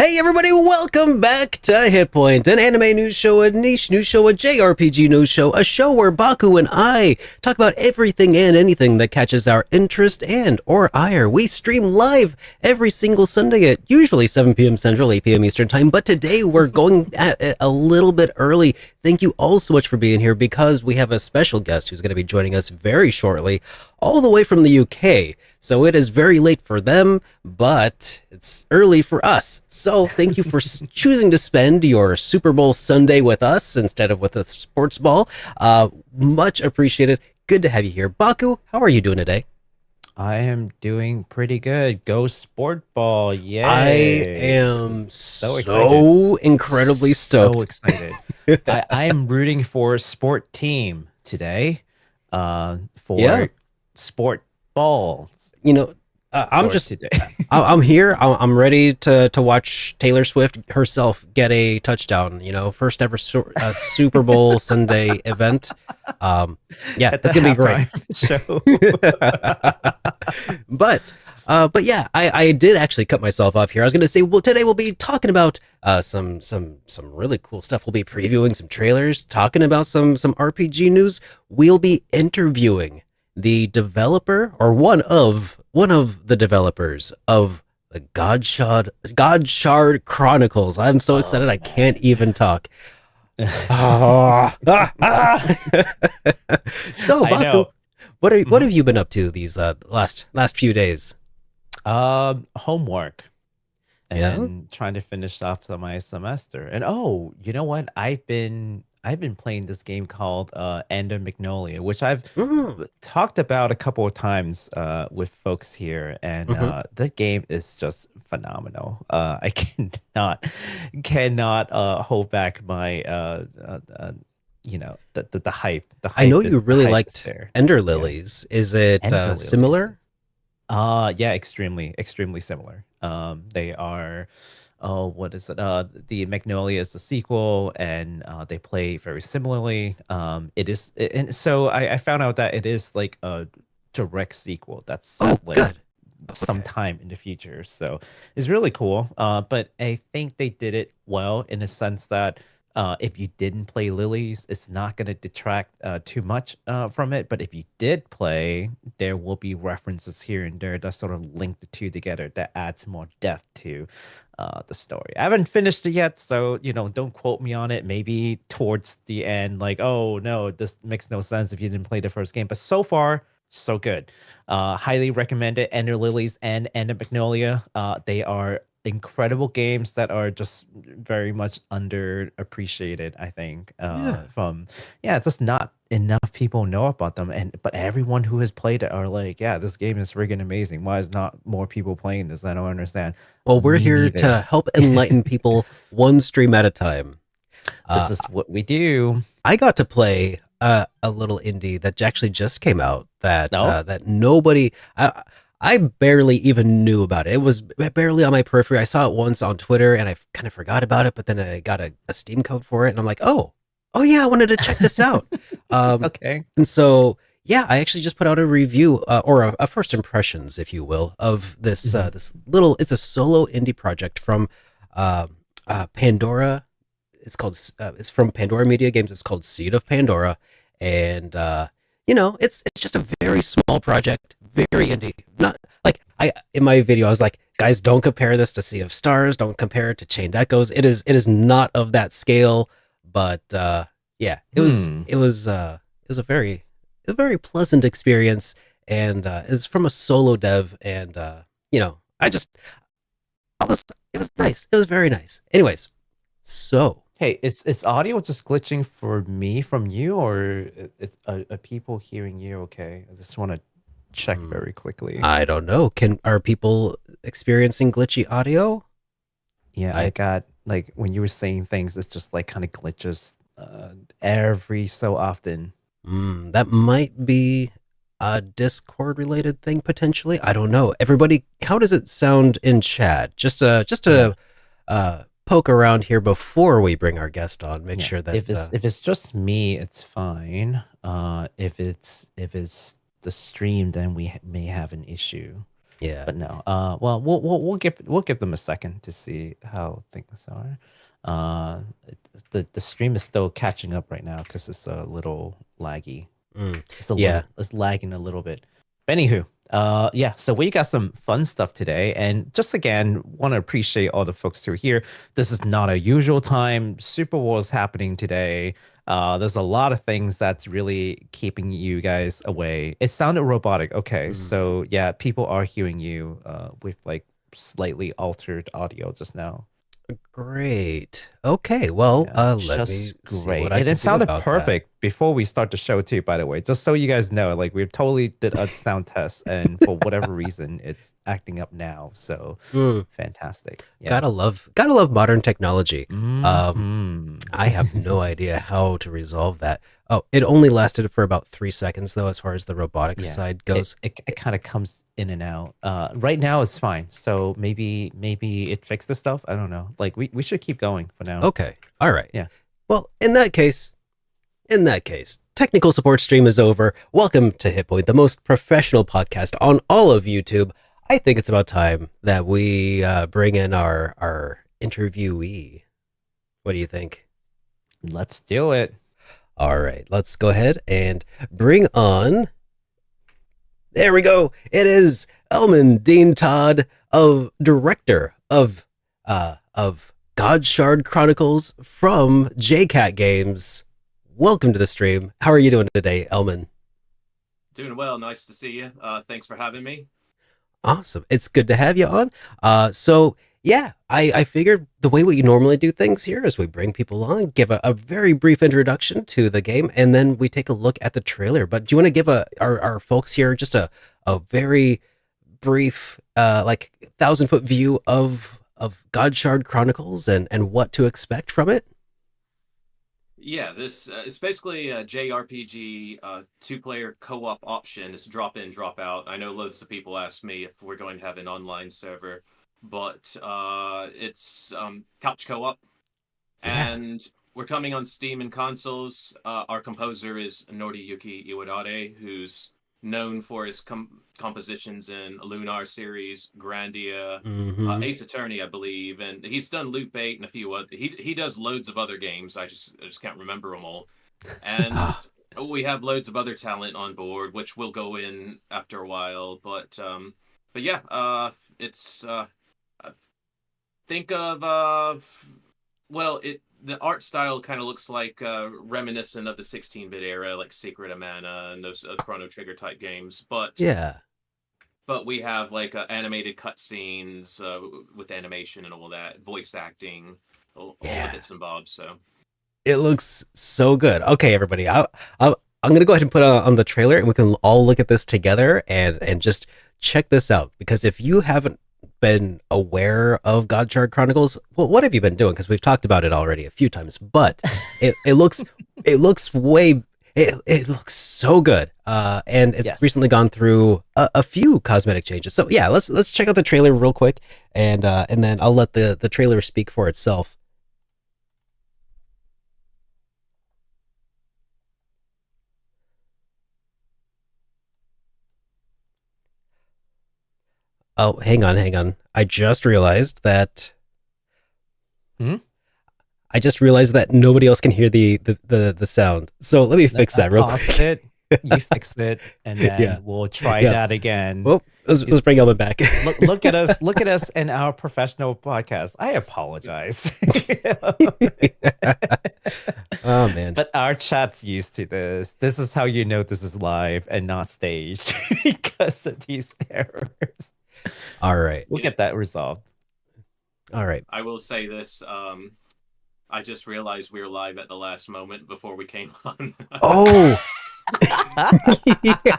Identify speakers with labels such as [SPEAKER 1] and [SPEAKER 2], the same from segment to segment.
[SPEAKER 1] Hey everybody, welcome back to HitPoint, an anime news show, a niche news show, a JRPG news show, a show where Baku and I talk about everything and anything that catches our interest and or ire. We stream live every single Sunday at usually 7 p.m. Central, 8 p.m. Eastern Time, but today we're going at it a little bit early. Thank you all so much for being here because we have a special guest who's going to be joining us very shortly, all the way from the UK. So it is very late for them, but it's early for us. So thank you for choosing to spend your Super Bowl Sunday with us instead of with a sports ball. Much appreciated. Good to have you here. Baku, how are you doing today?
[SPEAKER 2] I am doing pretty good. Go sport ball.
[SPEAKER 1] I
[SPEAKER 2] Yay.
[SPEAKER 1] am
[SPEAKER 2] So excited.
[SPEAKER 1] so incredibly
[SPEAKER 2] So
[SPEAKER 1] stoked.
[SPEAKER 2] excited. I am rooting for sport team today.
[SPEAKER 1] Yeah,
[SPEAKER 2] For sport ball
[SPEAKER 1] you know, I'm
[SPEAKER 2] for
[SPEAKER 1] just
[SPEAKER 2] today.
[SPEAKER 1] I'm here. I'm ready to watch Taylor Swift herself get a touchdown. You know, first ever Super Bowl Sunday event. Um, yeah,
[SPEAKER 2] At the
[SPEAKER 1] that's gonna be great.
[SPEAKER 2] halftime show.
[SPEAKER 1] But yeah, I did actually cut myself off here. I was gonna say, well, today we'll be talking about some really cool stuff. We'll be previewing some trailers, talking about some RPG news. We'll be interviewing the developer or one of the developers of the Godshard Chronicles. I'm so excited I can't even talk. Ah, ah, ah. So
[SPEAKER 2] I
[SPEAKER 1] Baku,
[SPEAKER 2] know.
[SPEAKER 1] what
[SPEAKER 2] Mhm.
[SPEAKER 1] have you been up to these last few days?
[SPEAKER 2] Homework
[SPEAKER 1] Yeah.
[SPEAKER 2] and trying to finish off my semester. And oh, you know what? I've been playing this game called End of Magnolia, which I've
[SPEAKER 1] Mm-hmm.
[SPEAKER 2] talked about a couple of times with folks here, and
[SPEAKER 1] Mm-hmm.
[SPEAKER 2] the game is just phenomenal. I cannot hold back my the
[SPEAKER 1] I know
[SPEAKER 2] hype
[SPEAKER 1] you
[SPEAKER 2] is
[SPEAKER 1] really liked
[SPEAKER 2] there.
[SPEAKER 1] Ender
[SPEAKER 2] Yeah,
[SPEAKER 1] Lilies. Is it
[SPEAKER 2] Ender Lilies.
[SPEAKER 1] similar?
[SPEAKER 2] Yeah, extremely similar. They are, oh, what is it? The Magnolia is the sequel, and they play very similarly. It is, and so I found out that it is like a direct sequel that's
[SPEAKER 1] Oh,
[SPEAKER 2] set like
[SPEAKER 1] good. Okay.
[SPEAKER 2] sometime in the future. So it's really cool. But I think they did it well in the sense that if you didn't play Lilies, it's not going to detract too much from it. But if you did play, there will be references here and there that sort of link the two together that adds more depth to the story. I haven't finished it yet, so don't quote me on it. Maybe towards the end, like, oh no, this makes no sense if you didn't play the first game. But so far, so good. Highly recommend it. Ender Lilies and Ender Magnolia. They are incredible games that are just very much underappreciated, I think.
[SPEAKER 1] Yeah.
[SPEAKER 2] From Yeah, it's just not enough people know about them, and but everyone who has played it are like, yeah, this game is friggin' amazing. Why is not more people playing this? I don't understand.
[SPEAKER 1] Well, we're
[SPEAKER 2] Me
[SPEAKER 1] here
[SPEAKER 2] neither.
[SPEAKER 1] to help enlighten people one stream at a time.
[SPEAKER 2] This
[SPEAKER 1] Uh,
[SPEAKER 2] is what we do.
[SPEAKER 1] I got to play a little indie that actually just came out
[SPEAKER 2] No.
[SPEAKER 1] that nobody I barely even knew about it. It was barely on my periphery. I saw it once on Twitter and I kind of forgot about it, but then I got a Steam code for it and I'm like, oh yeah, I wanted to check this out. Um,
[SPEAKER 2] Okay.
[SPEAKER 1] and so yeah, I actually just put out a review or a first impressions, if you will, of this
[SPEAKER 2] Mhm.
[SPEAKER 1] this little. It's a solo indie project from uh, Pandora. It's from Pandora Media Games. It's called Seed of Pandora, and it's just a very small project, very indie. Not like I in my video, I was like, guys, don't compare this to Sea of Stars. Don't compare it to Chained Echoes. It is not of that scale, but yeah, it was
[SPEAKER 2] Hmm.
[SPEAKER 1] it was it was a very pleasant experience, and it's from a solo dev, and I just I was it was nice. It was very nice. Anyways, so
[SPEAKER 2] Hey, is audio just glitching for me from you, or are people hearing you okay? I just want to check
[SPEAKER 1] hmm,
[SPEAKER 2] very quickly.
[SPEAKER 1] I don't know. Are people experiencing glitchy audio?
[SPEAKER 2] Yeah, I
[SPEAKER 1] I
[SPEAKER 2] got like when you were saying things, it's just like kind of glitches every so often.
[SPEAKER 1] that might be a Discord related thing potentially. I don't know. Everybody, how does it sound in chat? Just
[SPEAKER 2] Yeah,
[SPEAKER 1] to poke around here before we bring our guest on. Make
[SPEAKER 2] yeah.
[SPEAKER 1] sure that
[SPEAKER 2] If it's just me, it's fine. If it's the stream, then we may have an issue.
[SPEAKER 1] Yeah.
[SPEAKER 2] But no, well, we'll give them a second to see how things are. The stream is still catching up right now because it's a little laggy.
[SPEAKER 1] Mm. Yeah.
[SPEAKER 2] It's lagging a little bit. Anywho, yeah, so we got some fun stuff today, and just again, want to appreciate all the folks who are here. This is not a usual time. Super Bowl is happening today. There's a lot of things that's really keeping you guys away. It sounded robotic. Okay,
[SPEAKER 1] Mm.
[SPEAKER 2] so yeah, people are hearing you with like slightly altered audio just now.
[SPEAKER 1] Great. Okay. Well,
[SPEAKER 2] Yeah,
[SPEAKER 1] let me
[SPEAKER 2] just
[SPEAKER 1] see what
[SPEAKER 2] great.
[SPEAKER 1] I
[SPEAKER 2] And
[SPEAKER 1] can
[SPEAKER 2] it
[SPEAKER 1] do
[SPEAKER 2] sounded
[SPEAKER 1] about that.
[SPEAKER 2] perfect before we start the show too, by the way. Just so you guys know, like we totally did a sound test and for whatever reason it's acting up now. So
[SPEAKER 1] Mm.
[SPEAKER 2] fantastic. Yeah.
[SPEAKER 1] Gotta love modern technology. Um,
[SPEAKER 2] Hmm.
[SPEAKER 1] I have no idea how to resolve that. Oh, it only lasted for about 3 seconds though, as far as the robotics
[SPEAKER 2] Yeah.
[SPEAKER 1] side goes.
[SPEAKER 2] It kind of comes in and out. Right now it's fine. So maybe it fixed the stuff. I don't know. Like we should keep going for now.
[SPEAKER 1] Okay. All right.
[SPEAKER 2] Yeah.
[SPEAKER 1] Well, in that case, technical support stream is over. Welcome to HitPoint, the most professional podcast on all of YouTube. I think it's about time that we bring in our interviewee. What do you think?
[SPEAKER 2] Let's do it.
[SPEAKER 1] All right, let's go ahead and bring on. There we go. It is Elmon Dean Todd, of director of Godshard Chronicles from JCat Games. Welcome to the stream. How are you doing today, Elmon?
[SPEAKER 3] Doing well. Nice to see you. Thanks for having me.
[SPEAKER 1] Awesome. It's good to have you on. So yeah, I figured the way we normally do things here is we bring people on, give a very brief introduction to the game, and then we take a look at the trailer. But do you want to give our folks here just a very brief, like 1,000-foot view of Godshard Chronicles and what to expect from it?
[SPEAKER 3] Yeah, this is basically a JRPG two-player co-op option. It's drop in, drop out. I know loads of people ask me if we're going to have an online server, but it's couch co-op,
[SPEAKER 1] Yeah.
[SPEAKER 3] and we're coming on Steam and consoles. Our composer is Noriyuki Iwadare, who's known for his compositions in Lunar Series, Grandia,
[SPEAKER 1] Mm-hmm.
[SPEAKER 3] Ace Attorney, I believe, and he's done Loop 8 and a few other. He does loads of other games. I just can't remember them all. And we have loads of other talent on board, which will go in after a while. But yeah, it's think of well, the art style kind of looks like reminiscent of the 16-bit era, like Secret of Mana and those Chrono Trigger type games.
[SPEAKER 1] Yeah.
[SPEAKER 3] But we have like animated cutscenes with animation and all that, voice acting, all the bits and bobs. So
[SPEAKER 1] It looks so good. Okay, everybody, I'm gonna go ahead and put on the trailer, and we can all look at this together and just check this out. Because if you haven't been aware of Godshard Chronicles, well, what have you been doing? Because we've talked about it already a few times, but it looks it looks so good, and it's
[SPEAKER 2] Yes.
[SPEAKER 1] recently gone through a few cosmetic changes. So yeah, let's check out the trailer real quick, and then I'll let the trailer speak for itself. Oh, hang on. I just realized that
[SPEAKER 2] Hmm?
[SPEAKER 1] I just realized that nobody else can hear the sound. So let me fix that real
[SPEAKER 2] Pause
[SPEAKER 1] quick.
[SPEAKER 2] it. You fix it, and then
[SPEAKER 1] Yeah.
[SPEAKER 2] we'll try
[SPEAKER 1] Yeah.
[SPEAKER 2] that again.
[SPEAKER 1] Well, let's bring Elman back.
[SPEAKER 2] Look at us. Look at us in our professional podcast. I apologize.
[SPEAKER 1] Oh man.
[SPEAKER 2] But our chat's used to this. This is how you know this is live and not staged because of these errors.
[SPEAKER 1] All right.
[SPEAKER 2] We'll get that resolved.
[SPEAKER 1] All right.
[SPEAKER 3] I will say this. I just realized we were live at the last moment before we came on.
[SPEAKER 1] Oh. Yeah.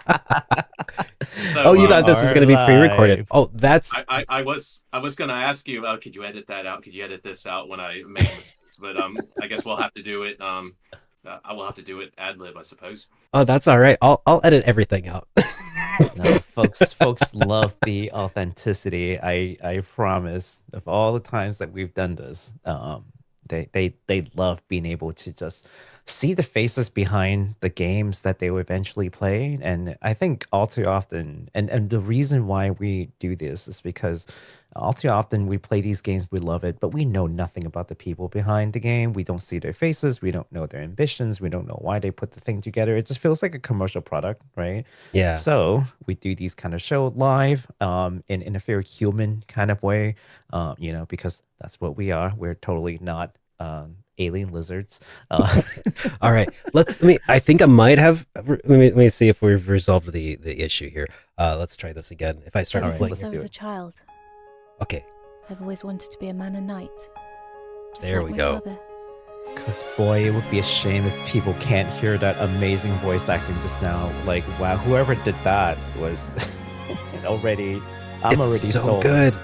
[SPEAKER 3] So,
[SPEAKER 1] Oh, you thought this was going to be pre-recorded.
[SPEAKER 2] live.
[SPEAKER 1] Oh, that's
[SPEAKER 3] I was going to ask you, could you edit that out? Could you edit this out when I make mistakes? But I guess we'll have to do it. I will have to do it ad lib, I suppose.
[SPEAKER 1] oh, that's all right. I'll edit everything out.
[SPEAKER 2] No, folks love the authenticity. I promise. Of all the times that we've done this, they love being able to just see the faces behind the games that they will eventually play. And I think all too often, and the reason why we do this is because all too often we play these games, we love it, but we know nothing about the people behind the game. We don't see their faces, we don't know their ambitions, we don't know why they put the thing together. It just feels like a commercial product, right?
[SPEAKER 1] Yeah.
[SPEAKER 2] So we do these kind of show live, in a very human kind of way, because that's what we are. We're totally not alien lizards.
[SPEAKER 1] All right. I think I might have. Let me see if we've resolved the issue here. Let's try this again. If I start
[SPEAKER 2] Ever
[SPEAKER 1] playing
[SPEAKER 2] since
[SPEAKER 1] here.
[SPEAKER 4] I was a child,
[SPEAKER 1] Okay.
[SPEAKER 4] I've always wanted to be a man and knight. Just
[SPEAKER 1] There
[SPEAKER 4] like
[SPEAKER 1] we
[SPEAKER 4] my
[SPEAKER 1] go.
[SPEAKER 4] father.
[SPEAKER 2] Because, boy, it would be a shame if people can't hear that amazing voice acting just now. Like, wow, whoever did that was already. I'm
[SPEAKER 1] It's
[SPEAKER 2] already
[SPEAKER 1] so
[SPEAKER 2] sold.
[SPEAKER 1] good.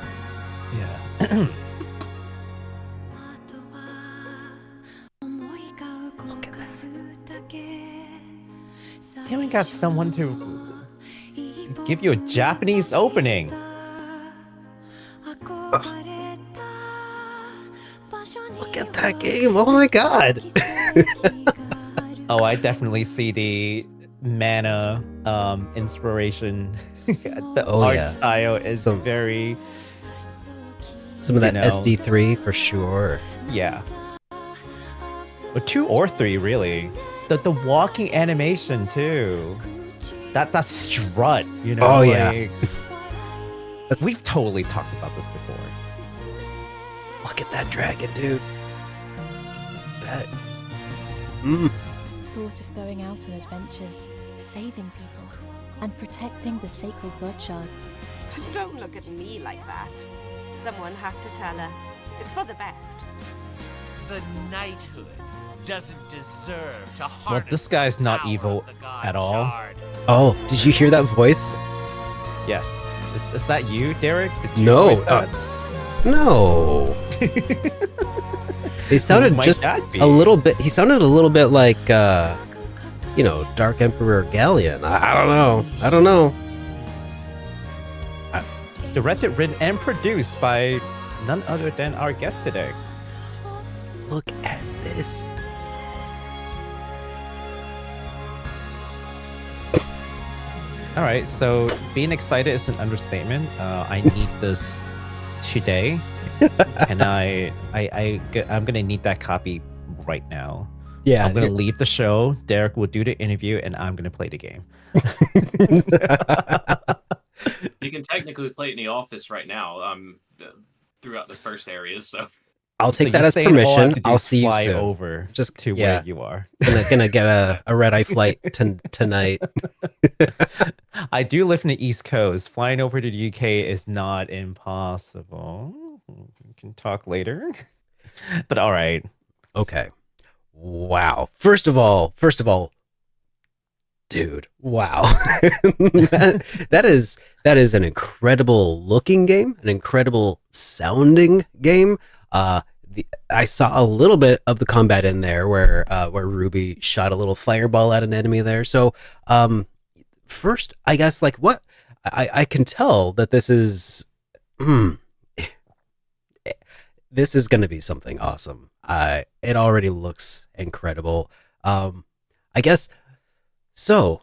[SPEAKER 2] Yeah. Haven't got someone to give you a Japanese opening.
[SPEAKER 1] Look at that game. Oh my god.
[SPEAKER 2] Oh, I definitely see the mana inspiration. The art
[SPEAKER 1] yeah.
[SPEAKER 2] style is
[SPEAKER 1] Some
[SPEAKER 2] very,
[SPEAKER 1] of that
[SPEAKER 2] know.
[SPEAKER 1] SD3 for sure.
[SPEAKER 2] yeah. Or 2 or 3, really. The walking animation too. That strut,
[SPEAKER 1] Oh, yeah.
[SPEAKER 2] like,
[SPEAKER 1] That's-
[SPEAKER 2] we've totally talked about this before.
[SPEAKER 1] Look at that dragon, dude. That.
[SPEAKER 4] Thought of going out on adventures, saving people, and protecting the sacred Godshards.
[SPEAKER 5] Don't look at me like that. Someone had to tell her. It's for the best.
[SPEAKER 6] The knighthood doesn't deserve to
[SPEAKER 2] Well,
[SPEAKER 6] harness
[SPEAKER 2] this guy's
[SPEAKER 6] the
[SPEAKER 2] not
[SPEAKER 6] power
[SPEAKER 2] evil
[SPEAKER 6] of the
[SPEAKER 2] at all.
[SPEAKER 6] Godshard.
[SPEAKER 1] Oh, did you hear that voice?
[SPEAKER 2] Yes. Is that you, Derek? Did you
[SPEAKER 1] No,
[SPEAKER 2] voice that?
[SPEAKER 1] No. He sounded
[SPEAKER 2] might
[SPEAKER 1] just
[SPEAKER 2] that be?
[SPEAKER 1] a little bit. He sounded a little bit like, Dark Emperor Galleon. I don't know.
[SPEAKER 2] Directed, written, and produced by none other than our guest today.
[SPEAKER 1] Look at this.
[SPEAKER 2] All right, so being excited is an understatement. I need this today, and I'm gonna need that copy right now.
[SPEAKER 1] Yeah.
[SPEAKER 2] I'm gonna leave the show. Derek will do the interview, and I'm gonna play the game.
[SPEAKER 3] You can technically play it in the office right now, throughout the first areas. So
[SPEAKER 1] I'll take
[SPEAKER 2] So
[SPEAKER 1] that
[SPEAKER 2] you're
[SPEAKER 1] as
[SPEAKER 2] saying all I have
[SPEAKER 1] permission.
[SPEAKER 2] to do
[SPEAKER 1] I'll
[SPEAKER 2] is
[SPEAKER 1] see you
[SPEAKER 2] fly
[SPEAKER 1] soon.
[SPEAKER 2] over
[SPEAKER 1] Just
[SPEAKER 2] to
[SPEAKER 1] yeah.
[SPEAKER 2] where you are.
[SPEAKER 1] Gonna get a red eye flight tonight.
[SPEAKER 2] I do live in the East Coast. Flying over to the UK is not impossible. We can talk later. But all right.
[SPEAKER 1] Okay. Wow. First of all, dude, wow. that is an incredible looking game, an incredible sounding game. I saw a little bit of the combat in there where Ruby shot a little fireball at an enemy there. So, first, I guess, like, what I can tell that this is this is going to be something awesome. It already looks incredible. I guess. So,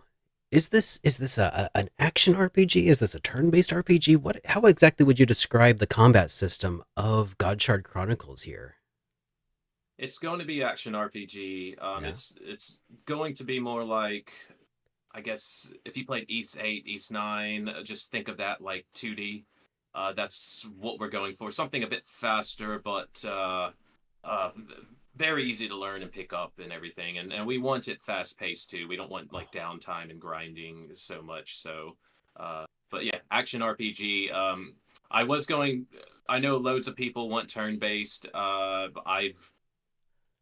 [SPEAKER 1] is this an action RPG? Is this a turn-based RPG? How exactly would you describe the combat system of Godshard Chronicles here?
[SPEAKER 3] it's going to be action RPG.
[SPEAKER 1] Yeah.
[SPEAKER 3] It's going to be more like, I guess, if you played East 8, East 9, just think of that like 2D. That's what we're going for. Something a bit faster, but very easy to learn and pick up and everything. And we want it fast paced too. We don't want like downtime and grinding so much. So, but yeah, action RPG. I know loads of people want turn based.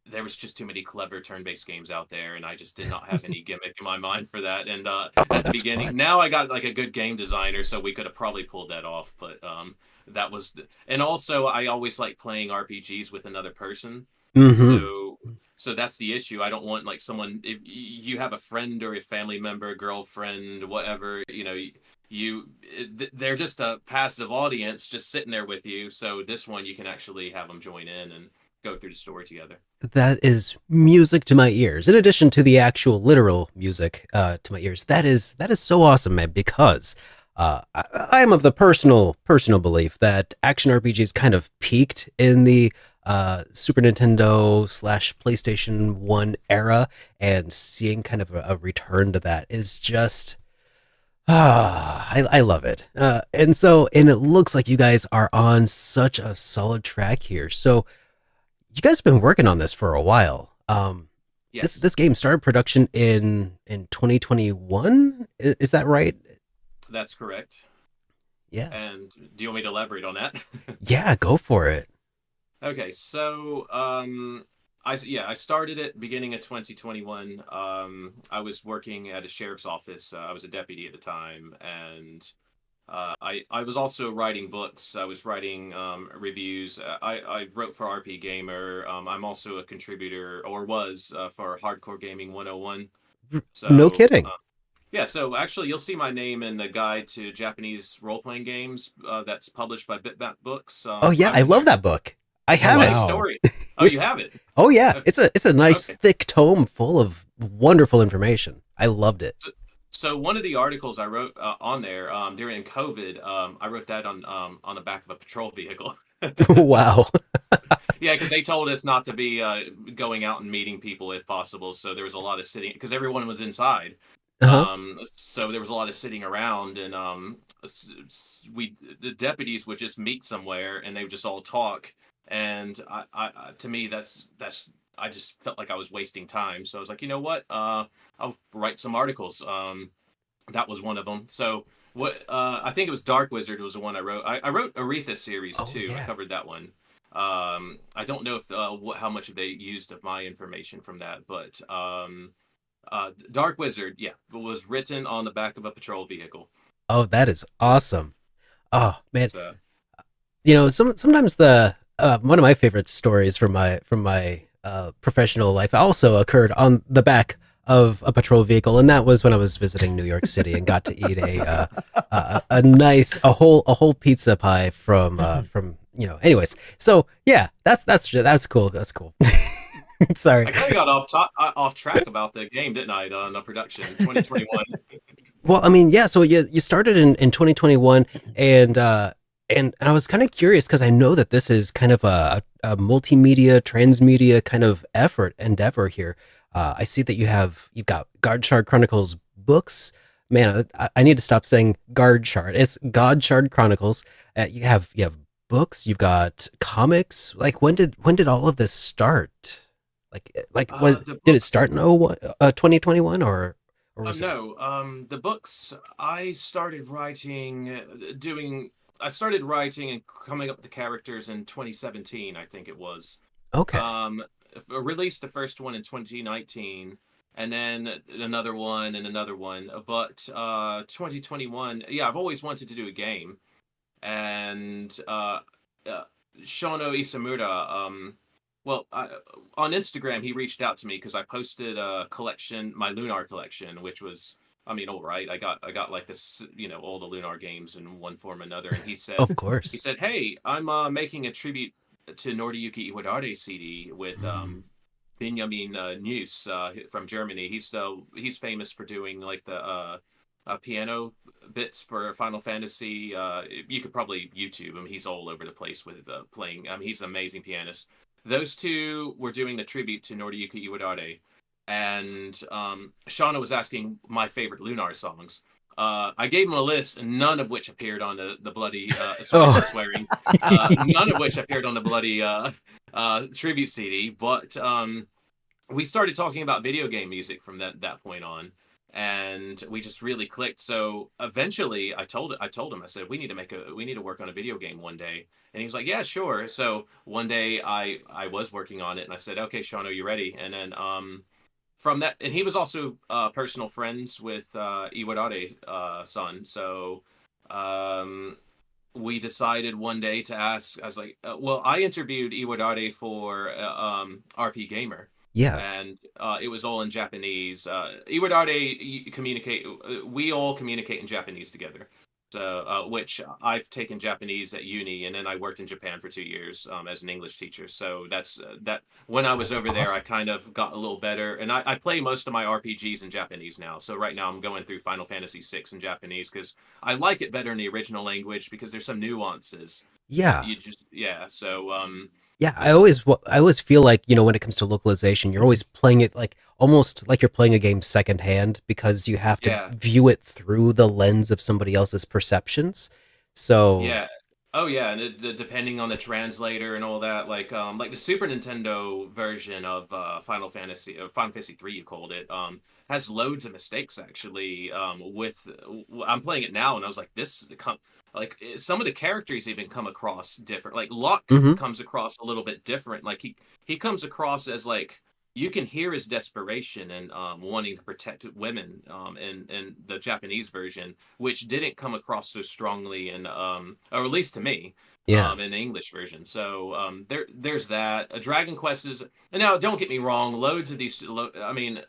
[SPEAKER 3] There was just too many clever turn-based games out there, and I just did not have any gimmick in my mind for that. And at the beginning,
[SPEAKER 1] fun.
[SPEAKER 3] now I got like a good game designer, so we could have probably pulled that off. But that was, and also I always like playing RPGs with another person. So that's the issue. I don't want like someone, if you have a friend or a family member, girlfriend, whatever, they're just a passive audience just sitting there with you. So this one you can actually have them join in, and go through the story together.
[SPEAKER 1] That is music to my ears. In addition to the actual literal music to my ears, that is so awesome, man. Because I am of the personal belief that action RPGs kind of peaked in the Super Nintendo / PlayStation 1 era, and seeing kind of a return to that is just I love it. And it looks like you guys are on such a solid track here. So you guys have been working on this for a while.
[SPEAKER 3] Yes.
[SPEAKER 1] This game started production in 2021. Is that right?
[SPEAKER 3] That's correct.
[SPEAKER 1] Yeah.
[SPEAKER 3] And do you want me to elaborate on that?
[SPEAKER 1] Yeah, go for it.
[SPEAKER 3] Okay, so I started it beginning of 2021. I was working at a sheriff's office. I was a deputy at the time, and I was also writing books. I was writing reviews. I wrote for RP Gamer. I'm also a contributor, or was, for Hardcore Gaming 101. So,
[SPEAKER 1] No kidding.
[SPEAKER 3] Yeah, so actually you'll see my name in the guide to Japanese role-playing games that's published by Bitmap Books.
[SPEAKER 1] Oh yeah,
[SPEAKER 3] I'm
[SPEAKER 1] I
[SPEAKER 3] in
[SPEAKER 1] love
[SPEAKER 3] there.
[SPEAKER 1] that book. I have
[SPEAKER 3] What
[SPEAKER 1] it.
[SPEAKER 2] Wow.
[SPEAKER 3] story? Oh, you
[SPEAKER 1] It's-
[SPEAKER 3] have it.
[SPEAKER 1] Oh yeah,
[SPEAKER 3] Okay.
[SPEAKER 1] it's a nice
[SPEAKER 3] Okay.
[SPEAKER 1] thick tome full of wonderful information. I loved it.
[SPEAKER 3] So one of the articles I wrote on there during COVID, I wrote that on the back of a patrol vehicle.
[SPEAKER 1] Wow.
[SPEAKER 3] Yeah, because they told us not to be going out and meeting people if possible. So there was a lot of sitting because everyone was inside.
[SPEAKER 1] Uh-huh.
[SPEAKER 3] So there was a lot of sitting around, and the deputies would just meet somewhere and they would just all talk. And I to me that's I just felt like I was wasting time. So I was like, you know what? I'll write some articles. That was one of them. So what I think it was Dark Wizard was the one I wrote. I wrote Aretha series
[SPEAKER 1] Oh,
[SPEAKER 3] too. I
[SPEAKER 1] yeah.
[SPEAKER 3] covered that one. I don't know if how much they used of my information from that, but Dark Wizard, yeah, was written on the back of a patrol vehicle.
[SPEAKER 1] Oh, that is awesome. Oh man,
[SPEAKER 3] So,
[SPEAKER 1] sometimes the one of my favorite stories from my professional life also occurred on the back of a patrol vehicle, and that was when I was visiting New York City and got to eat a nice whole pizza pie from Anyways, so yeah, that's cool. That's cool. Sorry.
[SPEAKER 3] I kind of got off track about the game, didn't I? On the production, 2021.
[SPEAKER 1] Well, I mean, yeah. So you started in 2021, and I was kind of curious because I know that this is kind of a multimedia, transmedia kind of endeavor here. I see that you've got Godshard Chronicles books. Man, I need to stop saying Godshard. It's Godshard Chronicles. You have books. You've got comics. Like when did all of this start? Did it start in 2021 or was it?
[SPEAKER 3] No, the books I started writing, I started writing and coming up with the characters in 2017, I think it was.
[SPEAKER 1] Okay.
[SPEAKER 3] Released the first one in 2019, and then another one and another one. But 2021, yeah, I've always wanted to do a game, and Shono Isamura, on Instagram, he reached out to me because I posted a collection, my Lunar collection, which was, I mean, all right. I got like this, all the Lunar games in one form or another. And he said,
[SPEAKER 1] Of course.
[SPEAKER 3] he said, hey, I'm making a tribute to Noriyuki Iwadare CD with Benjamin Neus from Germany. He's famous for doing like the piano bits for Final Fantasy. You could probably YouTube him. He's all over the place with playing. He's an amazing pianist. Those two were doing the tribute to Noriyuki Iwadare, and Shauna was asking my favorite Lunar songs. I gave him a list, none of which appeared on the bloody swearing. None of which appeared on the bloody tribute CD. But we started talking about video game music from that point on, and we just really clicked. So eventually, I told him, I said, we need to work on a video game one day. And he was like, yeah, sure. So one day I was working on it, and I said, okay, Sean, are you ready? And then from that, and he was also personal friends with Iwadare son. So we decided one day to ask. I was like, I interviewed Iwadare for RP Gamer.
[SPEAKER 1] Yeah.
[SPEAKER 3] And it was all in Japanese. Iwadare we all communicate in Japanese together. So, which I've taken Japanese at uni, and then I worked in Japan for 2 years as an English teacher. So that's that. When I was
[SPEAKER 1] That's
[SPEAKER 3] over there, I
[SPEAKER 1] awesome.
[SPEAKER 3] kind of got a little better, and I play most of my RPGs in Japanese now. So right now, I'm going through Final Fantasy VI in Japanese because I like it better in the original language because there's some nuances that
[SPEAKER 1] Yeah.
[SPEAKER 3] you just So
[SPEAKER 1] Yeah,
[SPEAKER 3] yeah,
[SPEAKER 1] I always feel like, when it comes to localization, you're always playing it like almost like you're playing a game secondhand because you have to
[SPEAKER 3] yeah.
[SPEAKER 1] view it through the lens of somebody else's perceptions. So,
[SPEAKER 3] Yeah. Oh yeah, and depending on the translator and all that, like the Super Nintendo version of Final Fantasy 3, you called it, has loads of mistakes actually. I'm playing it now, and I was like, some of the characters even come across different. Like Locke
[SPEAKER 1] mhm,
[SPEAKER 3] comes across a little bit different. Like he comes across as like you can hear his desperation and wanting to protect women in the Japanese version, which didn't come across so strongly or at least to me,
[SPEAKER 1] yeah.
[SPEAKER 3] in the English version. So there's that. A Dragon Quest is, and now don't get me wrong, loads of these. I mean,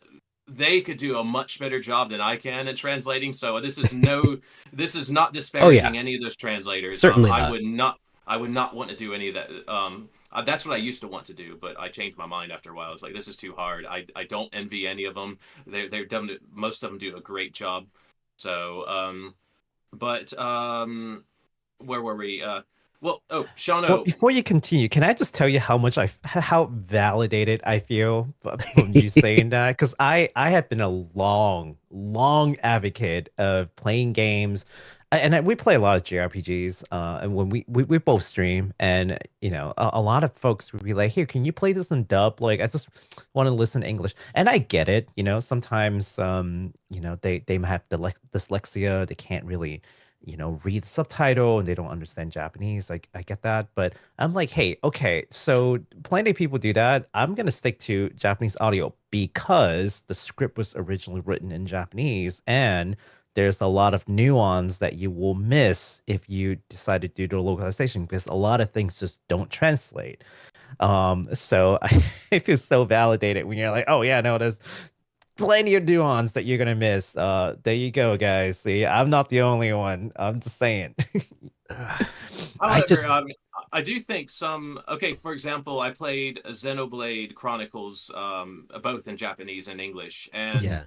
[SPEAKER 3] they could do a much better job than I can at translating. So this is not
[SPEAKER 1] Oh yeah,
[SPEAKER 3] disparaging any of those translators.
[SPEAKER 1] certainly not.
[SPEAKER 3] I would not want to do any of that. That's what I used to want to do, but I changed my mind after a while. I was like, this is too hard. I don't envy any of them. They're done. Most of them do a great job. So, but where were we?
[SPEAKER 2] Well,
[SPEAKER 3] Shauno.
[SPEAKER 2] before you continue, can I just tell you how validated I feel from you saying that? Because I have been a long advocate of playing games, we play a lot of JRPGs. And when we both stream, and a lot of folks would be like, "Here, can you play this in dub?" Like, I just want to listen to English, and I get it. Sometimes they might have dyslexia, they can't really read the subtitle and they don't understand Japanese. Like, I get that, but I'm like, hey, okay, so plenty of people do that. I'm gonna stick to Japanese audio because the script was originally written in Japanese, and there's a lot of nuance that you will miss if you decide to do the localization because a lot of things just don't translate. So I feel so validated when you're like, oh yeah, no, there's plenty of nuance that you're gonna miss. There you go, guys. See, I'm not the only one. I'm just saying.
[SPEAKER 1] I just
[SPEAKER 3] However, I do think some. Okay, for example, I played Xenoblade Chronicles, both in Japanese and English, and
[SPEAKER 1] yeah.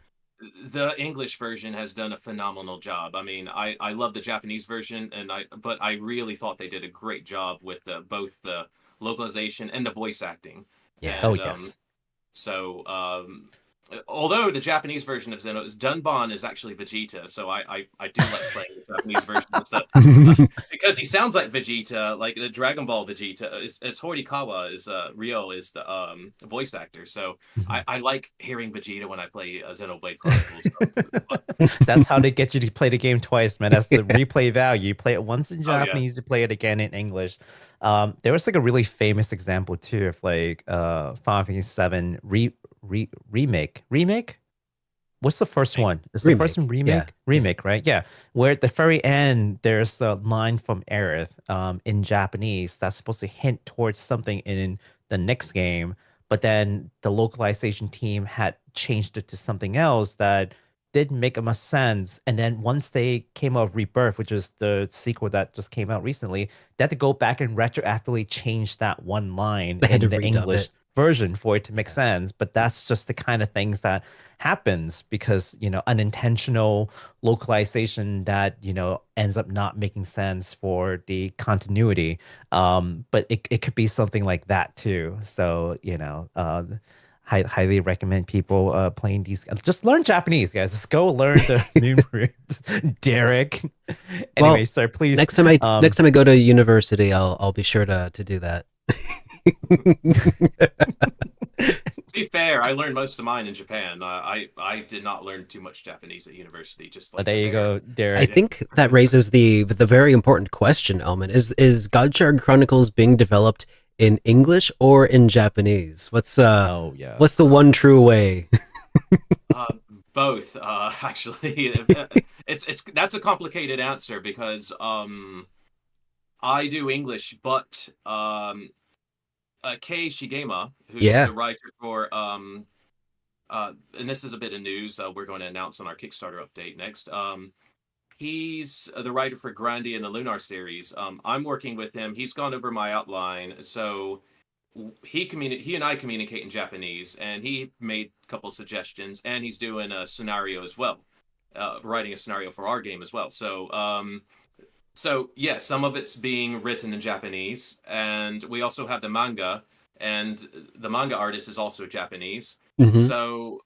[SPEAKER 3] the English version has done a phenomenal job. I mean, I love the Japanese version, but I really thought they did a great job with both the localization and the voice acting.
[SPEAKER 1] Yeah.
[SPEAKER 2] Oh
[SPEAKER 3] And
[SPEAKER 2] yes.
[SPEAKER 3] so although the Japanese version of Zeno is Dunban is actually Vegeta, so I do like playing the Japanese version and stuff because he sounds like Vegeta, like the Dragon Ball Vegeta. Is Horikawa is Ryo is the voice actor, so I like hearing Vegeta when I play Xenoblade Chronicles.
[SPEAKER 2] That's how they get you to play the game twice, man. That's the replay value. You play it once in
[SPEAKER 3] Oh yeah,
[SPEAKER 2] Japanese, you play it again in English. There was like a really famous example too of like Final Fantasy 7 remake. What's the first one? Is the first one
[SPEAKER 1] Remake. Yeah.
[SPEAKER 2] remake? Remake, right? Yeah. Where at the very end, there's a line from Aerith in Japanese that's supposed to hint towards something in the next game, but then the localization team had changed it to something else that didn't make much sense. And then once they came out with Rebirth, which is the sequel that just came out recently, they had to go back and retroactively change that one line
[SPEAKER 1] They had to
[SPEAKER 2] in the
[SPEAKER 1] redub
[SPEAKER 2] English
[SPEAKER 1] it.
[SPEAKER 2] version for it to make
[SPEAKER 1] Yeah.
[SPEAKER 2] sense. But that's just the kind of things that happens because unintentional localization that ends up not making sense for the continuity. But it could be something like that too. So highly recommend people playing these. Just learn Japanese, guys. Just go learn the moon roots, Derek. Anyway,
[SPEAKER 1] Well,
[SPEAKER 2] sir, please.
[SPEAKER 1] next time I go to university, I'll be sure to do that.
[SPEAKER 3] to be fair, I learned most of mine in Japan. I did not learn too much Japanese at university, just like
[SPEAKER 2] There
[SPEAKER 3] the
[SPEAKER 2] you
[SPEAKER 3] bare.
[SPEAKER 2] go,
[SPEAKER 1] I
[SPEAKER 2] Derek.
[SPEAKER 1] think that raises the very important question, Elman. Is Godshard Chronicles being developed in English or in Japanese? What's the
[SPEAKER 2] Oh yes.
[SPEAKER 1] one true way?
[SPEAKER 3] Both, actually. It's that's a complicated answer because I do English, but Kei Shigema, who's
[SPEAKER 1] Yeah.
[SPEAKER 3] the writer for and this is a bit of news we're going to announce on our Kickstarter update next. He's the writer for Grandia and the Lunar series. I'm working with him. He's gone over my outline, so he and I communicate in Japanese, and he made a couple of suggestions, and he's doing a scenario as well, writing a scenario for our game as well. So yeah, some of it's being written in Japanese, and we also have the manga, and the manga artist is also Japanese.
[SPEAKER 1] Mhm.
[SPEAKER 3] So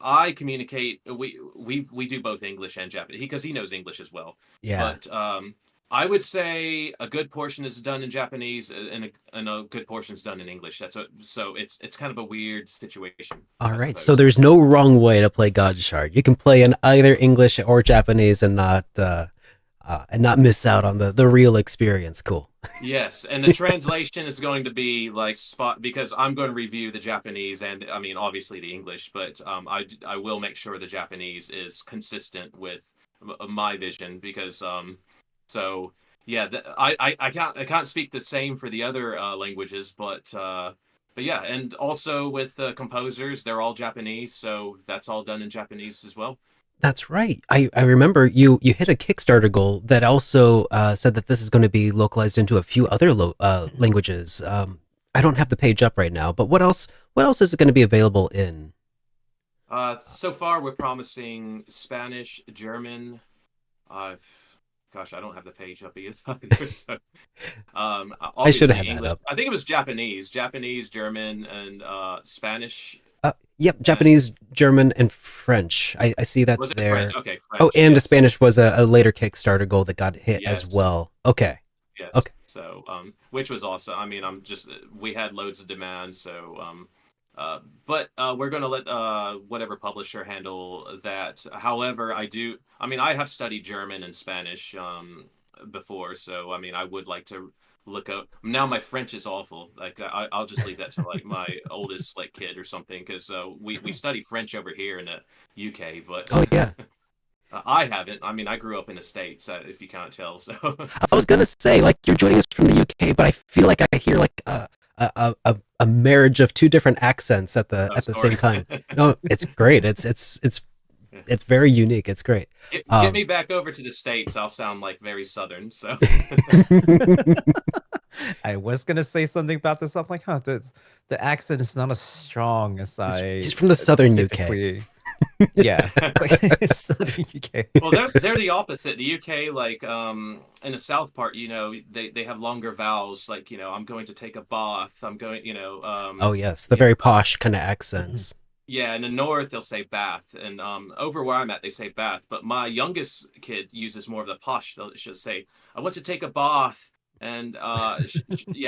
[SPEAKER 3] I communicate. We do both English and Japanese because he knows English as well.
[SPEAKER 1] Yeah.
[SPEAKER 3] But I would say a good portion is done in Japanese, and a good portion is done in English. So it's kind of a weird situation.
[SPEAKER 1] All
[SPEAKER 3] I
[SPEAKER 1] right. So
[SPEAKER 3] suppose.
[SPEAKER 1] there's no wrong way to play Godshard. You can play in either English or Japanese and not miss out on the real experience. Cool.
[SPEAKER 3] Yes, and the translation is going to be like spot because I'm going to review the Japanese and I mean obviously the English, but I will make sure the Japanese is consistent with my vision because so yeah I can't speak the same for the other languages, but yeah, and also with the composers, they're all Japanese, so that's all done in Japanese as well.
[SPEAKER 1] That's right. I remember you hit a Kickstarter goal that also said that this is going to be localized into a few other languages. I don't have the page up right now, but what else is it going to be available in?
[SPEAKER 3] So far we're promising Spanish, German. Gosh, I don't have the page up either. So,
[SPEAKER 1] I should have
[SPEAKER 3] obviously
[SPEAKER 1] had that
[SPEAKER 3] English.
[SPEAKER 1] up.
[SPEAKER 3] I think it was Japanese, German, and Spanish.
[SPEAKER 1] Yep, Japanese, German, and French. I see that
[SPEAKER 3] Was it
[SPEAKER 1] there.
[SPEAKER 3] French? Okay,
[SPEAKER 1] Oh,
[SPEAKER 3] French.
[SPEAKER 1] and the
[SPEAKER 3] Yes,
[SPEAKER 1] Spanish was a later Kickstarter goal that got hit as
[SPEAKER 3] yes,
[SPEAKER 1] well. Okay.
[SPEAKER 3] yes.
[SPEAKER 1] Okay.
[SPEAKER 3] So, which was awesome. I mean, we had loads of demand, so but we're gonna let whatever publisher handle that. However, I have studied German and Spanish before, so I mean I would like to look up. Now my French is awful. Like I'll just leave that to like my oldest like kid or something because we study French over here in the UK, but
[SPEAKER 1] Oh yeah.
[SPEAKER 3] I haven't. I mean I grew up in the States, if you can't tell. So
[SPEAKER 1] I was gonna say like you're joining us from the UK, but I feel like I hear like a marriage of two different accents at the
[SPEAKER 3] sorry.
[SPEAKER 1] same time. No, it's great. It's very unique. It's great.
[SPEAKER 3] Get me back over to the States. I'll sound like very Southern. So
[SPEAKER 2] I was gonna say something about this. I'm like, the accent is not as strong as
[SPEAKER 1] He's from the southern UK.
[SPEAKER 2] typically- Yeah, southern UK.
[SPEAKER 3] well, they're the opposite. The UK, like in the South part, they have longer vowels. Like I'm going to take a bath. I'm going,
[SPEAKER 1] Oh yes, the very posh kind of accents.
[SPEAKER 3] yeah. In the North, they'll say bath, and over where I'm at, they say bath. But my youngest kid uses more of the posh. She'll say, "I want to take a bath." And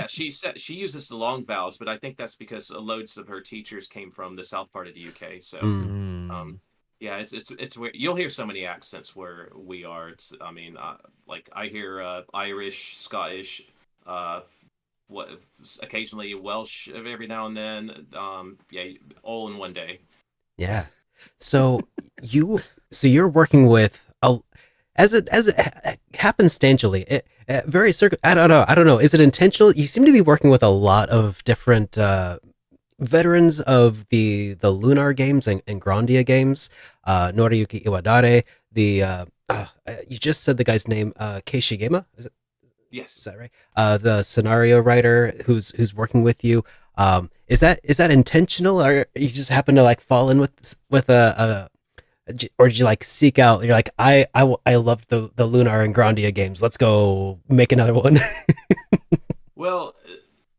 [SPEAKER 3] she uses the long vowels, but I think that's because loads of her teachers came from the south part of the UK. So, yeah, it's weird. You'll hear so many accents where we are. Like I hear Irish, Scottish, occasionally Welsh every now and then. Yeah, all in one day.
[SPEAKER 1] Yeah. So you're working with as it happens tangentially. I don't know. Is it intentional? You seem to be working with a lot of different veterans of the Lunar games and Grandia games. Noriyuki Iwadare. You just said the guy's name. Kei Shigema. Is
[SPEAKER 3] Yes.
[SPEAKER 1] that right? The scenario writer who's working with you. Is that intentional, or you just happen to like fall in with a or did you like seek out? You're like I loved the Lunar and Grandia games. Let's go make another one.
[SPEAKER 3] Well,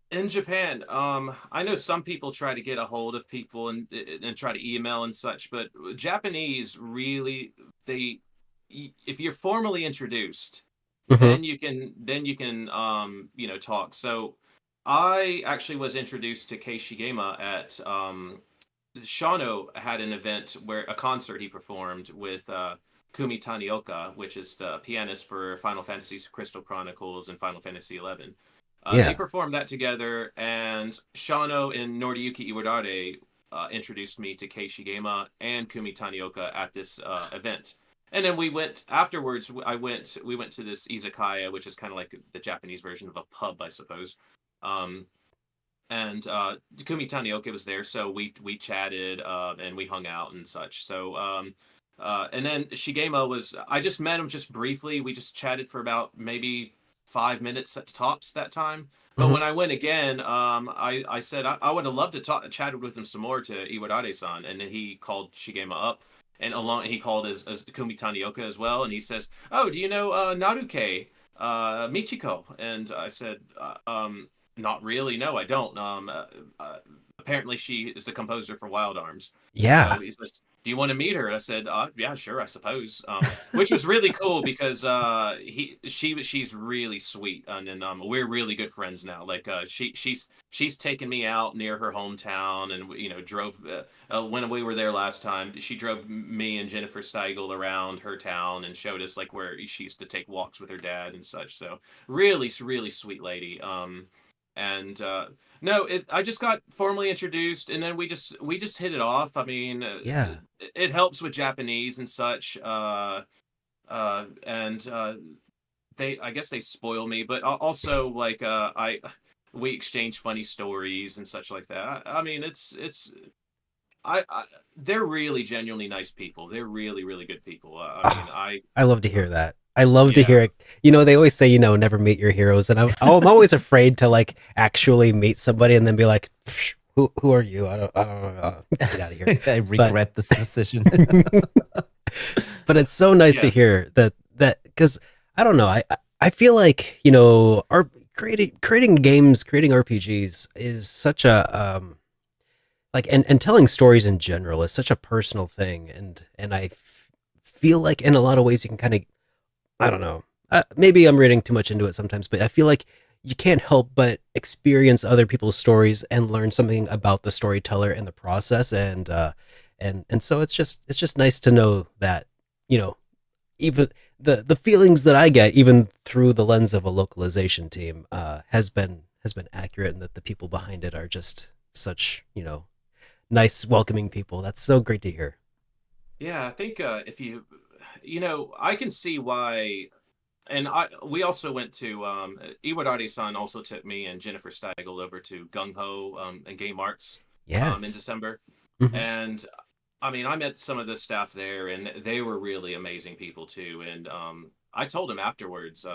[SPEAKER 3] in Japan, I know some people try to get a hold of people and try to email and such, but Japanese really if you're formally introduced, then you can talk. So I actually was introduced to Kei Shigema at Shano had an event where a concert he performed with Kumi Tanioka, which is the pianist for Final Fantasy Crystal Chronicles and Final Fantasy XI. They performed that together, and Shano and Noriyuki Iwadare introduced me to Kei Shigema and Kumi Tanioka at this event. And then we went afterwards. We went to this izakaya, which is kind of like the Japanese version of a pub, I suppose. And Kumi Tanioka was there, so we chatted and we hung out and such. So And then Shigema was, I just met him just briefly. We just chatted for about maybe 5 minutes at tops that time. But
[SPEAKER 1] Mhm.
[SPEAKER 3] when I went again, I said I would have loved to chatted with him some more to Iwadare-san, and then he called Shigema up, and along he called as Kumi Tanioka as well, and he says, "Oh, do you know Naruke, Michiko?" And I said, "Not really. No, I don't. Apparently she is the composer for Wild Arms."
[SPEAKER 1] Yeah.
[SPEAKER 3] So he says, "Do you want to meet her?" And I said, "Yeah, sure, I suppose." Which was really cool because she's really sweet, and then we're really good friends now. Like she's taken me out near her hometown, and drove when we were there last time. She drove me and Jennifer Steigel around her town and showed us like where she used to take walks with her dad and such. So really, really sweet lady. And no, I just got formally introduced, and then we just hit it off. I mean,
[SPEAKER 1] Yeah.
[SPEAKER 3] it helps with Japanese and such. And I guess they spoil me, but also like we exchange funny stories and such like that. I mean, they're really genuinely nice people. They're really, really good people. I mean,
[SPEAKER 1] I love to hear that. I love to
[SPEAKER 3] Yeah.
[SPEAKER 1] hear it. They always say, never meet your heroes, and I'm always afraid to like actually meet somebody and then be like, "Psh, who are you? I don't know. Get out of here."
[SPEAKER 2] I regret this decision.
[SPEAKER 1] But it's so nice to
[SPEAKER 3] Yeah.
[SPEAKER 1] hear that because I don't know. I feel like our creating games, creating RPGs is such a like and telling stories in general is such a personal thing, and I feel like in a lot of ways you can kind of, I don't know. Maybe I'm reading too much into it sometimes, but I feel like you can't help but experience other people's stories and learn something about the storyteller and the process, and so it's just nice to know that even the feelings that I get, even through the lens of a localization team, has been accurate, and that the people behind it are just such nice, welcoming people. That's so great to hear.
[SPEAKER 3] Yeah, I think if I can see why. And we also went to Iwadari-san also took me and Jennifer Steigel over to Gung Ho and Game Arts in
[SPEAKER 1] Yes.
[SPEAKER 3] December.
[SPEAKER 1] Mhm.
[SPEAKER 3] And I mean, I met some of the staff there, and they were really amazing people too. And I told them afterwards,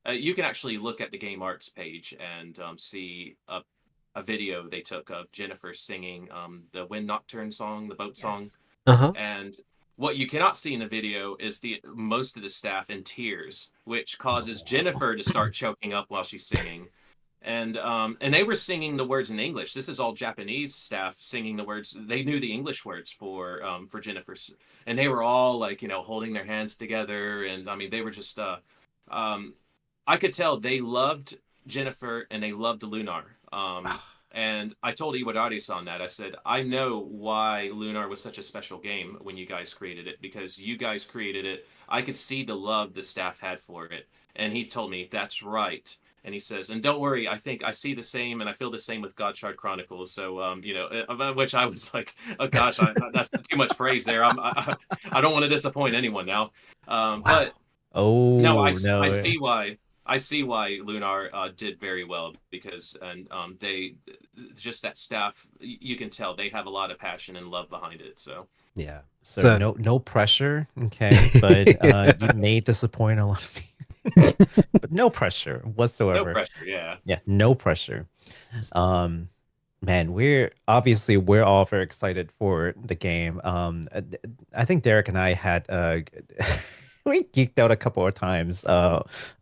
[SPEAKER 3] you can actually look at the Game Arts page and see a video they took of Jennifer singing the Wind Nocturne song, the boat song.
[SPEAKER 1] Uh-huh.
[SPEAKER 3] And what you cannot see in the video is most of the staff in tears, which causes Jennifer to start choking up while she's singing. And they were singing the words in English. This is all Japanese staff singing the words. They knew the English words for Jennifer, and they were all like holding their hands together. And I mean, they were just I could tell they loved Jennifer and they loved Lunar. And I told Iwadari-san that. I said, I know why Lunar was such a special game when you guys created it, because you guys created it. I could see the love the staff had for it. And he told me, that's right. And he says, and don't worry, I think I see the same and I feel the same with Godshard Chronicles. So, which I was like, oh gosh, that's too much praise there. I don't want to disappoint anyone now. But
[SPEAKER 2] Oh
[SPEAKER 3] no, I
[SPEAKER 2] no.
[SPEAKER 3] see why. I see why Lunar did very well, because they just that staff, you can tell they have a lot of passion and love behind it. So
[SPEAKER 1] Yeah.
[SPEAKER 2] So no pressure, okay, but you may disappoint a lot of people, but no pressure whatsoever.
[SPEAKER 3] no pressure. Yeah.
[SPEAKER 2] Yeah, no pressure. Man, we're all very excited for the game. I think Derek and I had we geeked out a couple of times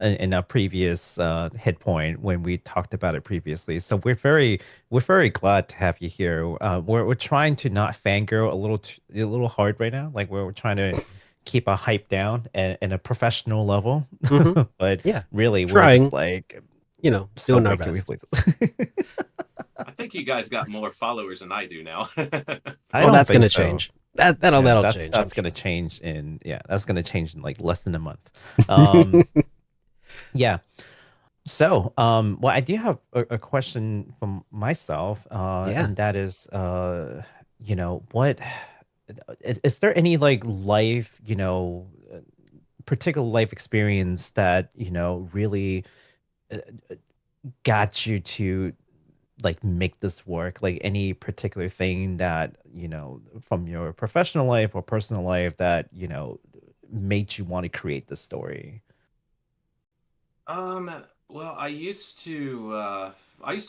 [SPEAKER 2] in a previous HitPoint when we talked about it previously. So we're very glad to have you here. We're trying to not fangirl a little hard right now. Like we're trying to keep a hype down and a professional level.
[SPEAKER 1] Mhm.
[SPEAKER 2] But
[SPEAKER 1] Yeah,
[SPEAKER 2] really, we're
[SPEAKER 1] trying.
[SPEAKER 2] just like
[SPEAKER 1] Doing our
[SPEAKER 2] can we
[SPEAKER 1] best.
[SPEAKER 2] please-
[SPEAKER 3] I think you guys got more followers than I do now.
[SPEAKER 2] I
[SPEAKER 1] Well,
[SPEAKER 2] don't
[SPEAKER 1] that's
[SPEAKER 2] think
[SPEAKER 1] gonna
[SPEAKER 2] so.
[SPEAKER 1] change. That'll change.
[SPEAKER 2] That's
[SPEAKER 1] I'm
[SPEAKER 2] gonna
[SPEAKER 1] sure.
[SPEAKER 2] change that's gonna change in like less than a month. Yeah. So, well, I do have a question from myself,
[SPEAKER 1] Yeah.
[SPEAKER 2] and that is, what is there any like life, particular life experience that really got you to like make this work? Like any particular thing that, from your professional life or personal life that, made you want to create the story?
[SPEAKER 3] Well, I used to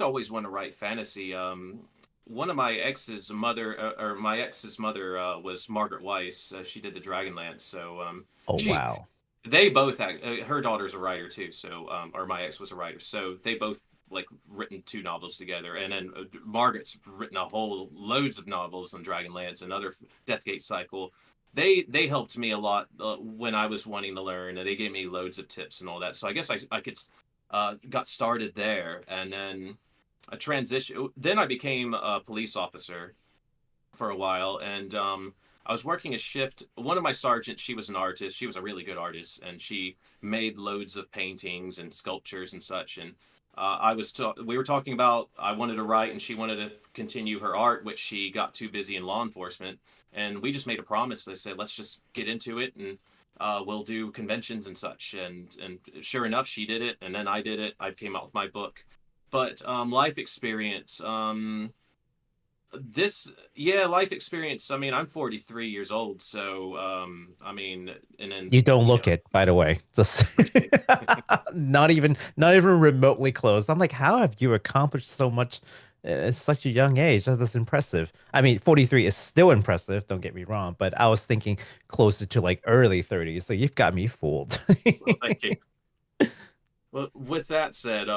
[SPEAKER 3] always want to write fantasy. One of my ex's mother, or my ex's mother, was Margaret Weiss. She did the Dragonlance. So,
[SPEAKER 2] Oh,
[SPEAKER 3] she,
[SPEAKER 2] wow.
[SPEAKER 3] they both act, her daughter's a writer too. So, or my ex was a writer. So they both like written 2 novels together. And then Margaret's written a whole loads of novels on Dragonlance and other Deathgate Cycle. They helped me a lot when I was wanting to learn, and they gave me loads of tips and all that. So I guess I could got started there, and then a transition. Then I became a police officer for a while, and I was working a shift. One of my sergeants, she was an artist. She was a really good artist, and she made loads of paintings and sculptures and such. And we were talking about I wanted to write, and she wanted to continue her art, which she got too busy in law enforcement. And we just made a promise. They said, let's just get into it, and we'll do conventions and such. And sure enough, she did it, and then I did it. I came out with my book. But life experience. Life experience. I mean, I'm 43 years old, so I mean, and then
[SPEAKER 2] You don't look it, by the way. Just not even remotely close. I'm like, how have you accomplished so much at such a young age? That's impressive. I mean, 43 is still impressive, don't get me wrong, but I was thinking closer to like early 30s, so you've got me fooled.
[SPEAKER 3] Well, thank you. Well, with that said,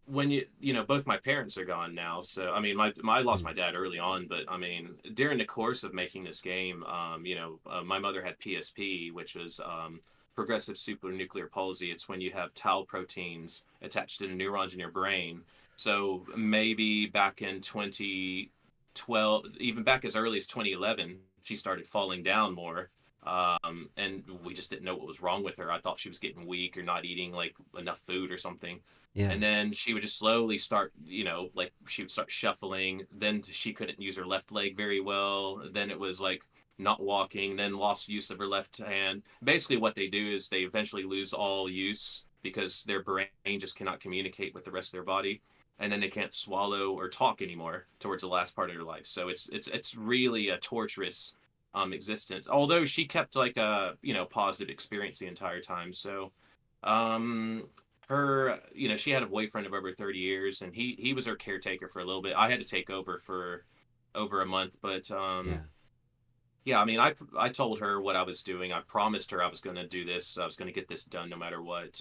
[SPEAKER 3] when both my parents are gone now, so I mean, I lost my dad early on, but I mean, during the course of making this game, my mother had PSP, which was progressive supranuclear palsy. It's when you have tau proteins attached to the neurons in your brain. So maybe back in 2012, even back as early as 2011, she started falling down more. And we just didn't know what was wrong with her. I thought she was getting weak or not eating like enough food or something.
[SPEAKER 1] Yeah.
[SPEAKER 3] And then she would just slowly start, like she would start shuffling. Then she couldn't use her left leg very well. Then it was like not walking, then lost use of her left hand. Basically, what they do is they eventually lose all use because their brain just cannot communicate with the rest of their body. And then they can't swallow or talk anymore towards the last part of their life. So it's really a torturous existence. Although she kept like a positive experience the entire time. So her she had a boyfriend of over 30 years, and he was her caretaker for a little bit. I had to take over for over a month, but yeah, I mean, I told her what I was doing. I promised her I was going to do this. I was going to get this done no matter what.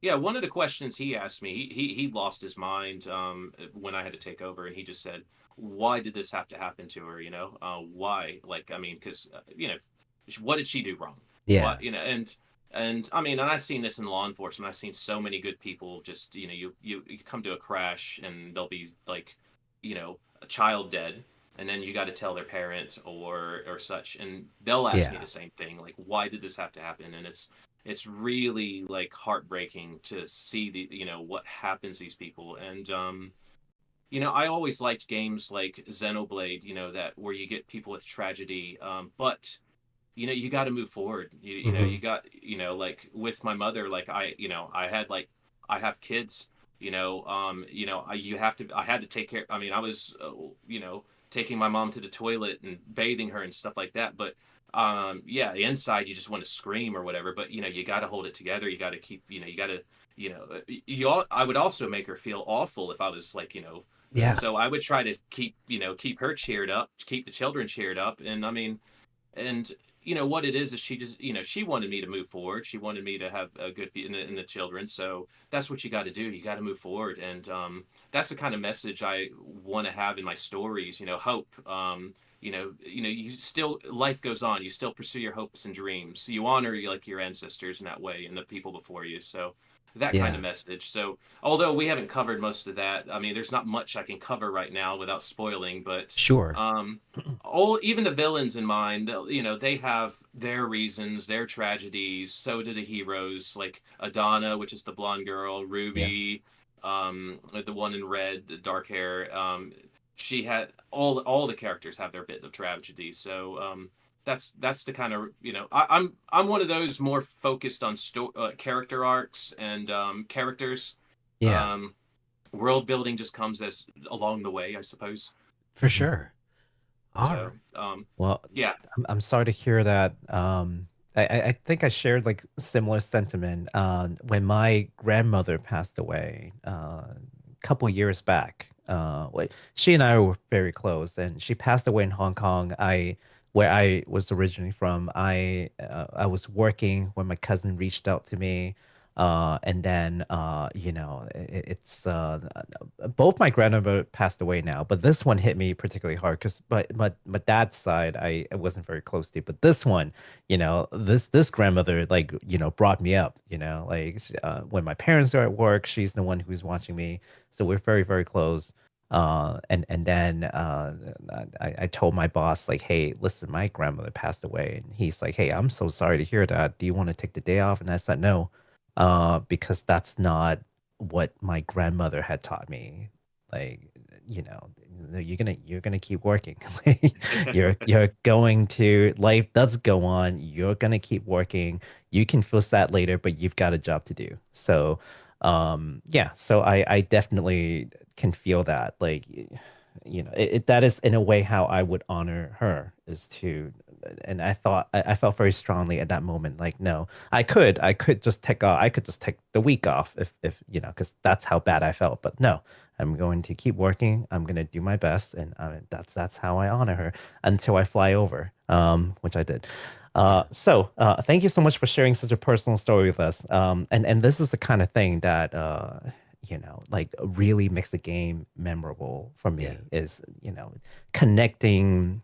[SPEAKER 3] Yeah, one of the questions he asked me, he lost his mind when I had to take over, and he just said, "Why did this have to happen to her? Why? Like, I mean, because what did she do wrong?
[SPEAKER 1] Yeah.
[SPEAKER 3] What, and I mean, and I've seen this in law enforcement. I've seen so many good people just you come to a crash, and they'll be like, a child dead, and then you got to tell their parent or such, and they'll ask me the same thing, like, why did this have to happen? And it's really like heartbreaking to see the what happens to these people. And I always liked games like Xenoblade, that where you get people with tragedy, but you got to move forward. You got like with my mother, like I have kids, I had to take care. I mean, I was taking my mom to the toilet and bathing her and stuff like that, but inside you just want to scream or whatever, but you got to hold it together. You got to keep, I would also make her feel awful if I was like, so I would try to keep her cheered up, keep the children cheered up. And I mean, and what it is she just, she wanted me to move forward. She wanted me to have a good in the children. So that's what you got to do. You got to move forward. And that's the kind of message I want to have in my stories, hope. You still, life goes on. You still pursue your hopes and dreams. You honor like your ancestors in that way and the people before you. So that kind of message. So although we haven't covered most of that, I mean, there's not much I can cover right now without spoiling, but
[SPEAKER 1] Sure.
[SPEAKER 3] Even the villains in mind, they have their reasons, their tragedies. So do the heroes, like Adana, which is the blonde girl, Ruby, the one in red, the dark hair, she had all the characters have their bit of tragedy. So that's the kind of I'm one of those more focused on character arcs and characters. world building just comes as along the way, I suppose.
[SPEAKER 1] For sure. All
[SPEAKER 3] So
[SPEAKER 1] right.
[SPEAKER 2] Well,
[SPEAKER 3] yeah.
[SPEAKER 2] I'm sorry to hear that. I think I shared like similar sentiment when my grandmother passed away a couple years back. She and I were very close, and she passed away in Hong Kong. Where I was originally from, I was working when my cousin reached out to me. And then it's both my grandmother passed away now, but this one hit me particularly hard because my dad's side I wasn't very close to, but this one, this grandmother like brought me up, like when my parents are at work, she's the one who's watching me, so we're very very close. And then I told my boss like, hey, listen, my grandmother passed away, and he's like, hey, I'm so sorry to hear that. Do you want to take the day off? And I said no, because that's not what my grandmother had taught me. Like, you know, you're gonna keep working. You're going to, life does go on. You're gonna keep working. You can feel sad later, but you've got a job to do. So, yeah. So I definitely can feel that. Like, that is in a way how I would honor her is to, and I felt very strongly at that moment, like, no, I could just take off, I could just take the week off if because that's how bad I felt. But no, I'm going to keep working. I'm going to do my best, and that's how I honor her until I fly over, which I did. Thank you so much for sharing such a personal story with us. And this is the kind of thing that like really makes the game memorable for me, is connecting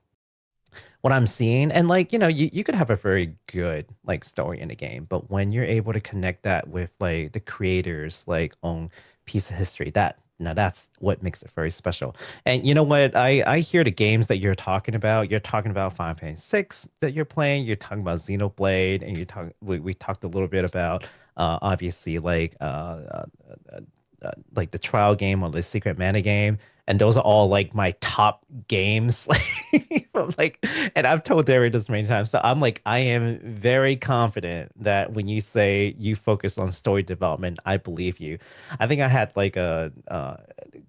[SPEAKER 2] what I'm seeing. And like, you could have a very good like story in the game, but when you're able to connect that with like the creators like own piece of history, that's what makes it very special. And you know what? I hear the games that you're talking about. You're talking about Final Fantasy 6 that you're playing. You're talking about Xenoblade, and we talked a little bit about obviously like the trial game or the secret mana game, and those are all like my top games. Like, and I've told Derek this many times, so I'm like, I am very confident that when you say you focus on story development, I believe you. I think I had like a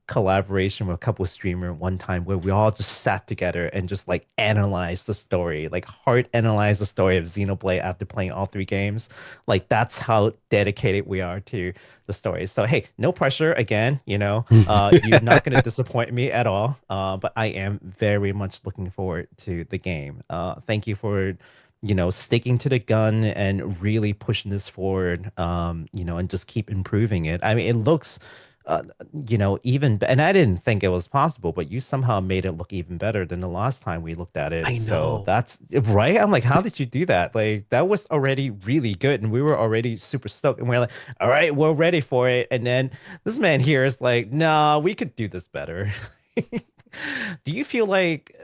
[SPEAKER 2] collaboration with a couple of streamers one time where we all just sat together and just like analyzed the story, like hard analyze the story of Xenoblade after playing all three games. Like, that's how dedicated we are to the story. So hey, no pressure again, you're not going to disappoint me at all. But I am very much looking forward to the game. Thank you for sticking to the gun and really pushing this forward, and just keep improving it. I mean, it looks and I didn't think it was possible, but you somehow made it look even better than the last time we looked at it.
[SPEAKER 1] I
[SPEAKER 2] So
[SPEAKER 1] know.
[SPEAKER 2] that's right. I'm like, how did you do that? Like, that was already really good, and we were already super stoked, and we're like, all right, we're ready for it. And then this man here is like, nah, we could do this better. Do you feel like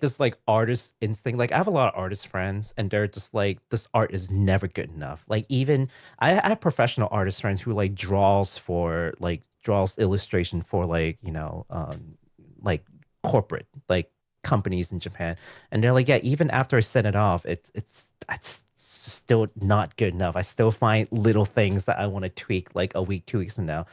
[SPEAKER 2] this like artist instinct? Like, I have a lot of artist friends, and they're just like, this art is never good enough. Like, even I have professional artist friends who like draws illustration for like like corporate like companies in Japan, and they're like, yeah, even after I send it off, it's still not good enough. I still find little things that I want to tweak like a week, 2 weeks from now.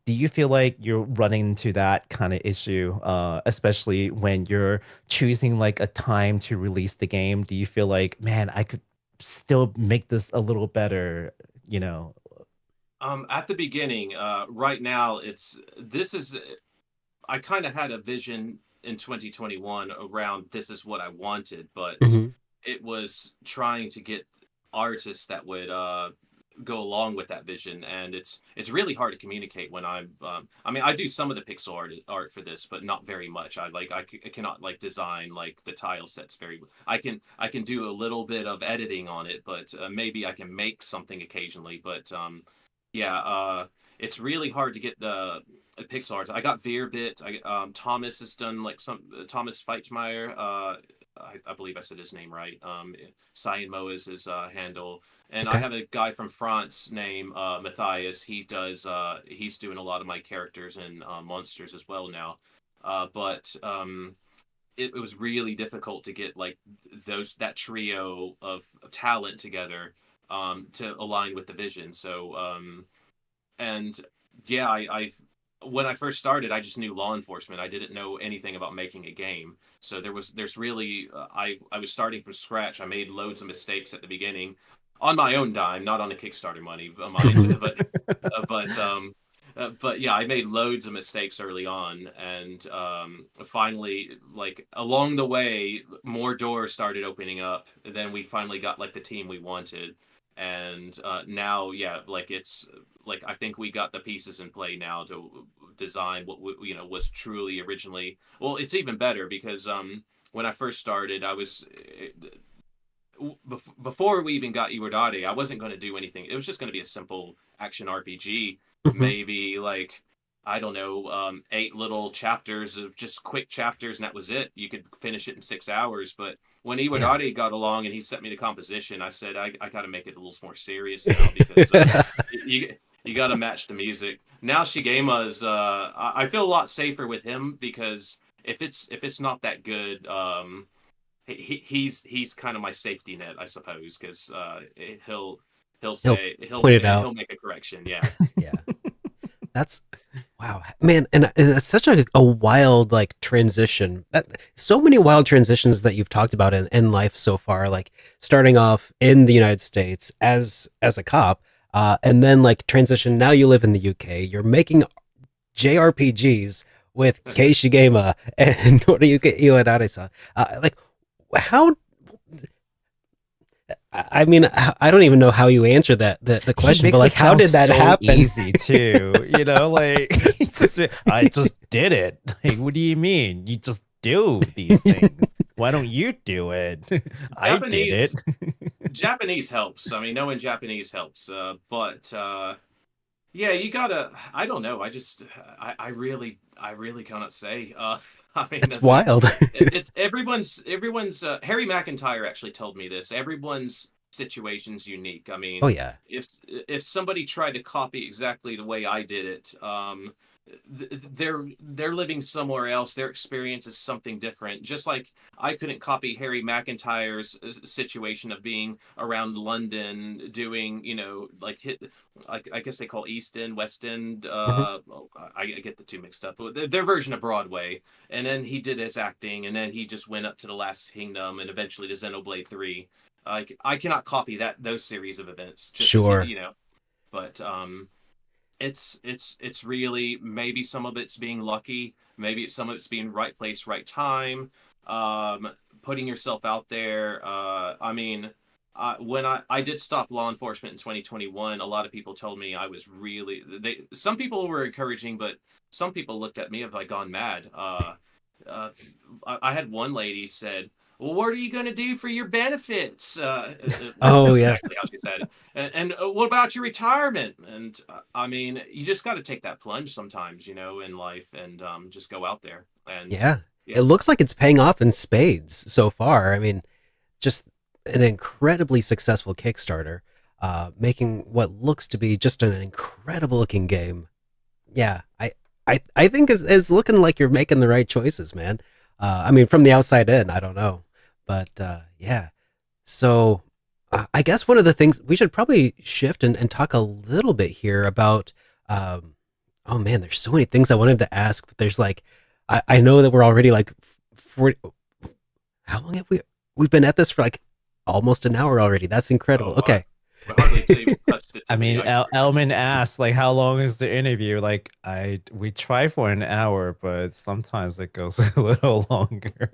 [SPEAKER 2] Do you feel like you're running into that kind of issue, especially when you're choosing like a time to release the game? Do you feel like, man, I could still make this a little better, you know?
[SPEAKER 3] At the beginning, right now, I kind of had a vision in 2021 around this is what I wanted, but
[SPEAKER 1] Mhm.
[SPEAKER 3] it was trying to get artists that would go along with that vision, and it's really hard to communicate when I mean, I do some of the pixel art for this, but not very much. I cannot like design like the tile sets very. I can do a little bit of editing on it, but maybe I can make something occasionally. But yeah, it's really hard to get the pixel art. I got Veerbit. Thomas has done like some Thomas Feichmeyer. I believe I said his name right. Cyan Mo is his handle, and I
[SPEAKER 1] Okay.
[SPEAKER 3] have a guy from France named Matthias. He's doing a lot of my characters and monsters as well now. But it was really difficult to get like that trio of talent together to align with the vision. So and yeah, I when I first started, I just knew law enforcement. I didn't know anything about making a game. So there's really I was starting from scratch. I made loads of mistakes at the beginning on my own dime, not on the Kickstarter money, but yeah, I made loads of mistakes early on, and finally, like along the way, more doors started opening up. Then we finally got like the team we wanted, and now, yeah, like it's like I think we got the pieces in play now to design what was truly originally. Well, it's even better because when I first started, I was before we even got Iwadare, I wasn't going to do anything. It was just going to be a simple action RPG, maybe like I don't know, 8 little chapters of just quick chapters, and that was it. You could finish it in 6 hours. But when Iwadare got along and he sent me the composition, I said I got to make it a little more serious now because you got to match the music. Now Shigema's, I feel a lot safer with him because if it's not that good, he's kind of my safety net, I suppose, because he'll say
[SPEAKER 1] point it out.
[SPEAKER 3] He'll make a correction. Yeah.
[SPEAKER 1] Yeah. That's wow, man, and it's such a wild like transition. So many wild transitions that you've talked about in life so far, like starting off in the United States as a cop, and then like transition. Now you live in the UK. You're making JRPGs with Kei Shigema and Noriyuki Iwadare-san. Like how? I mean, I don't even know how you answer the question, but like, how did that happen?
[SPEAKER 2] Easy too, like I just did it. Like, what do you mean? You just do these things. Why don't you do it? I did it.
[SPEAKER 3] Japanese helps. I mean, knowing Japanese helps. But yeah, you gotta. I don't know. I really cannot say. I mean,
[SPEAKER 1] it's wild.
[SPEAKER 3] It's everyone's. Harry McIntyre actually told me this. Everyone's situation's unique. I mean,
[SPEAKER 1] oh yeah.
[SPEAKER 3] If somebody tried to copy exactly the way I did it, they're living somewhere else. Their experience is something different. Just like I couldn't copy Harry McIntyre's situation of being around London doing, like I guess they call East End, West End. I get the two mixed up. Their version of Broadway. And then he did his acting, and then he just went up to the Last Kingdom and eventually to Xenoblade 3. Like I cannot copy those series of events. Just
[SPEAKER 1] sure.
[SPEAKER 3] But it's really maybe some of it's being lucky, maybe some of it's being right place, right time, putting yourself out there. I mean, when I did stop law enforcement in 2021, a lot of people told me I was really. Some people were encouraging, but some people looked at me as I gone mad. I had one lady said, well, what are you going to do for your benefits?
[SPEAKER 1] Oh, yeah.
[SPEAKER 3] Exactly how she said it. And what about your retirement? And I mean, you just got to take that plunge sometimes, in life, and just go out there. And
[SPEAKER 1] yeah, it looks like it's paying off in spades so far. I mean, just an incredibly successful Kickstarter, making what looks to be just an incredible looking game. Yeah, I think is looking like you're making the right choices, man. I mean, from the outside in, I don't know. But yeah, so I guess one of the things we should probably shift and talk a little bit here about, oh man, there's so many things I wanted to ask, but there's like, I know that we're already like 40, how long have we've been at this for like almost an hour already. That's incredible. Okay.
[SPEAKER 2] I mean, Elmon asked, like, how long is the interview? Like, we try for an hour, but sometimes it goes a little longer.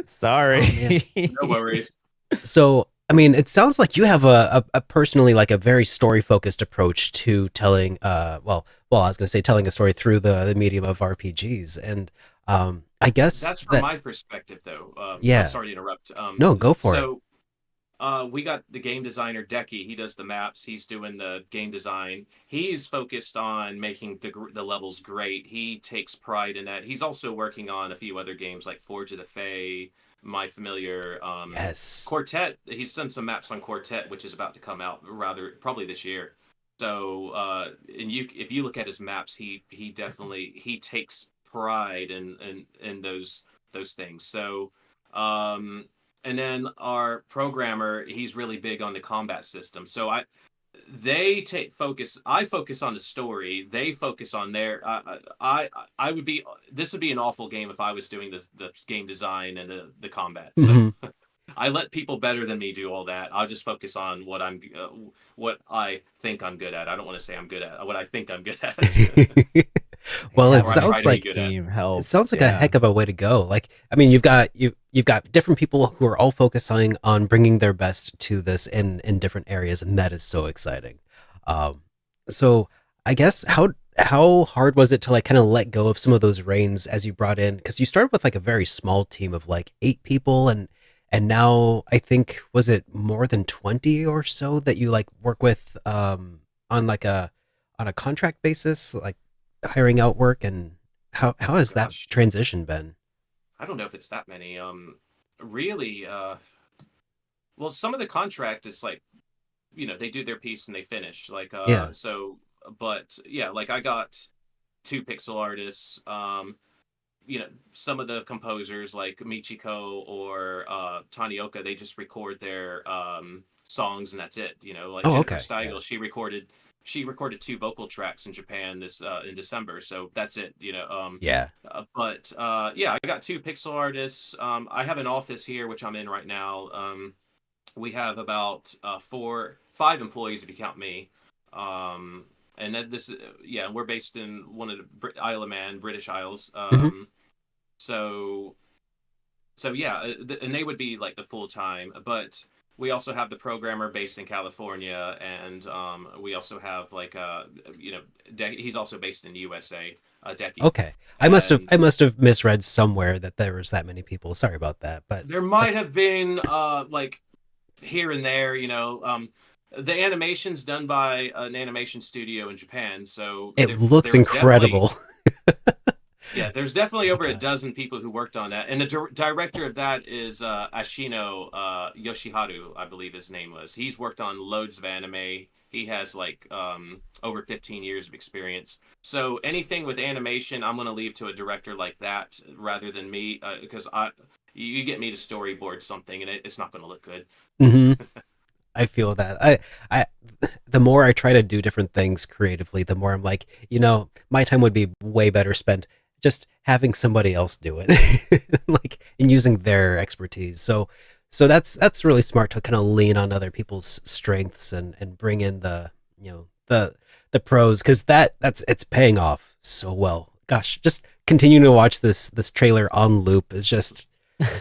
[SPEAKER 2] Sorry.
[SPEAKER 3] Oh, no worries.
[SPEAKER 1] So, I mean, it sounds like you have a personally like a very story focused approach to telling. Well, I was going to say telling a story through the medium of RPGs, and I guess
[SPEAKER 3] that's from my perspective, though.
[SPEAKER 1] Yeah.
[SPEAKER 3] I'm sorry to interrupt.
[SPEAKER 1] No, go for it.
[SPEAKER 3] We got the game designer Decky. He does the maps. He's doing the game design. He's focused on making the levels great. He takes pride in that. He's also working on a few other games like Forge of the Fae, My Familiar,
[SPEAKER 1] yes,
[SPEAKER 3] Quartet. He's done some maps on Quartet, which is about to come out probably this year. So, and if you look at his maps, he definitely takes pride in those things. So, and then our programmer, he's really big on the combat system. So they take focus. I focus on the story. They focus on their. I would be. This would be an awful game if I was doing the game design and the combat. So
[SPEAKER 1] Mhm.
[SPEAKER 3] I let people better than me do all that. I'll just focus on what I think I'm good at. I don't want to say I'm good at what I think I'm good at.
[SPEAKER 1] Well, it
[SPEAKER 2] Having
[SPEAKER 3] Or I try
[SPEAKER 1] sounds
[SPEAKER 3] to be
[SPEAKER 1] like
[SPEAKER 3] good at.
[SPEAKER 2] team
[SPEAKER 1] it
[SPEAKER 2] helps.
[SPEAKER 1] sounds like a
[SPEAKER 2] Yeah.
[SPEAKER 1] heck of a way to go. Like, I mean, you've got different people who are all focusing on bringing their best to this in different areas, and that is so exciting. Um, so I guess how hard was it to like kind of let go of some of those reins as you brought in? Because you started with like a very small team of like 8 people, and now I think was it more than 20 or so that you like work with on like on a contract basis, like hiring out work, and how has that
[SPEAKER 3] Gosh,
[SPEAKER 1] transition been?
[SPEAKER 3] I don't know if it's that many. Really. Well, some of the contract is like, they do their piece and they finish. Like,
[SPEAKER 1] Yeah.
[SPEAKER 3] so, but yeah, like I got 2 pixel artists. Some of the composers like Michiko or Tanioka, they just record their songs and that's it. Like
[SPEAKER 1] Oh,
[SPEAKER 3] Jennifer
[SPEAKER 1] okay. Yeah.
[SPEAKER 3] Steigel, she recorded 2 vocal tracks in Japan this in December, so that's it.
[SPEAKER 1] Yeah.
[SPEAKER 3] Yeah, I got 2 pixel artists. I have an office here which I'm in right now. We have about 5 employees if you count me. And then yeah, we're based in one of the Isle of Man, British Isles.
[SPEAKER 1] Mhm.
[SPEAKER 3] So yeah, and they would be like the full time, but we also have the programmer based in California, and we also have like he's also based in the USA, Decky,
[SPEAKER 1] Okay.
[SPEAKER 3] and
[SPEAKER 1] I must have misread somewhere that there was that many people. Sorry about that. But
[SPEAKER 3] there might
[SPEAKER 1] like,
[SPEAKER 3] have been like here and there, the animation's done by an animation studio in Japan, so
[SPEAKER 1] it looks
[SPEAKER 3] there was definitely.
[SPEAKER 1] incredible.
[SPEAKER 3] Yeah, there's definitely
[SPEAKER 1] Oh
[SPEAKER 3] over a
[SPEAKER 1] gosh.
[SPEAKER 3] dozen people who worked on that, and the director of that is Ashino Yoshiharu, I believe his name was. He's worked on loads of anime. He has like over 15 years of experience. So anything with animation, I'm gonna leave to a director like that rather than me, because you get me to storyboard something and it's not gonna look good.
[SPEAKER 1] Hmm. I feel that. I, the more I try to do different things creatively, the more I'm like, my time would be way better spent just having somebody else do it, like, and using their expertise. So that's really smart to kind of lean on other people's strengths and bring in the pros, because it's paying off so well. Gosh, just continuing to watch this trailer on loop is just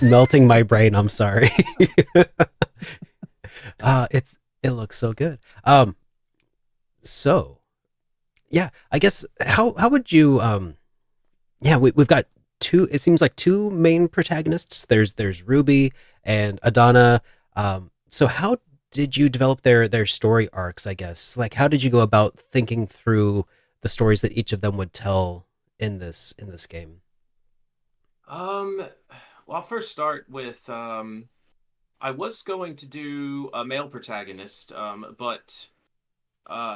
[SPEAKER 1] melting my brain. I'm sorry. It looks so good. So yeah, I guess how would you yeah, we've got two, it seems like two main protagonists. There's Ruby and Adana. So how did you develop their story arcs, I guess? Like, how did you go about thinking through the stories that each of them would tell in this game?
[SPEAKER 3] Well, I'll first start with I was going to do a male protagonist, but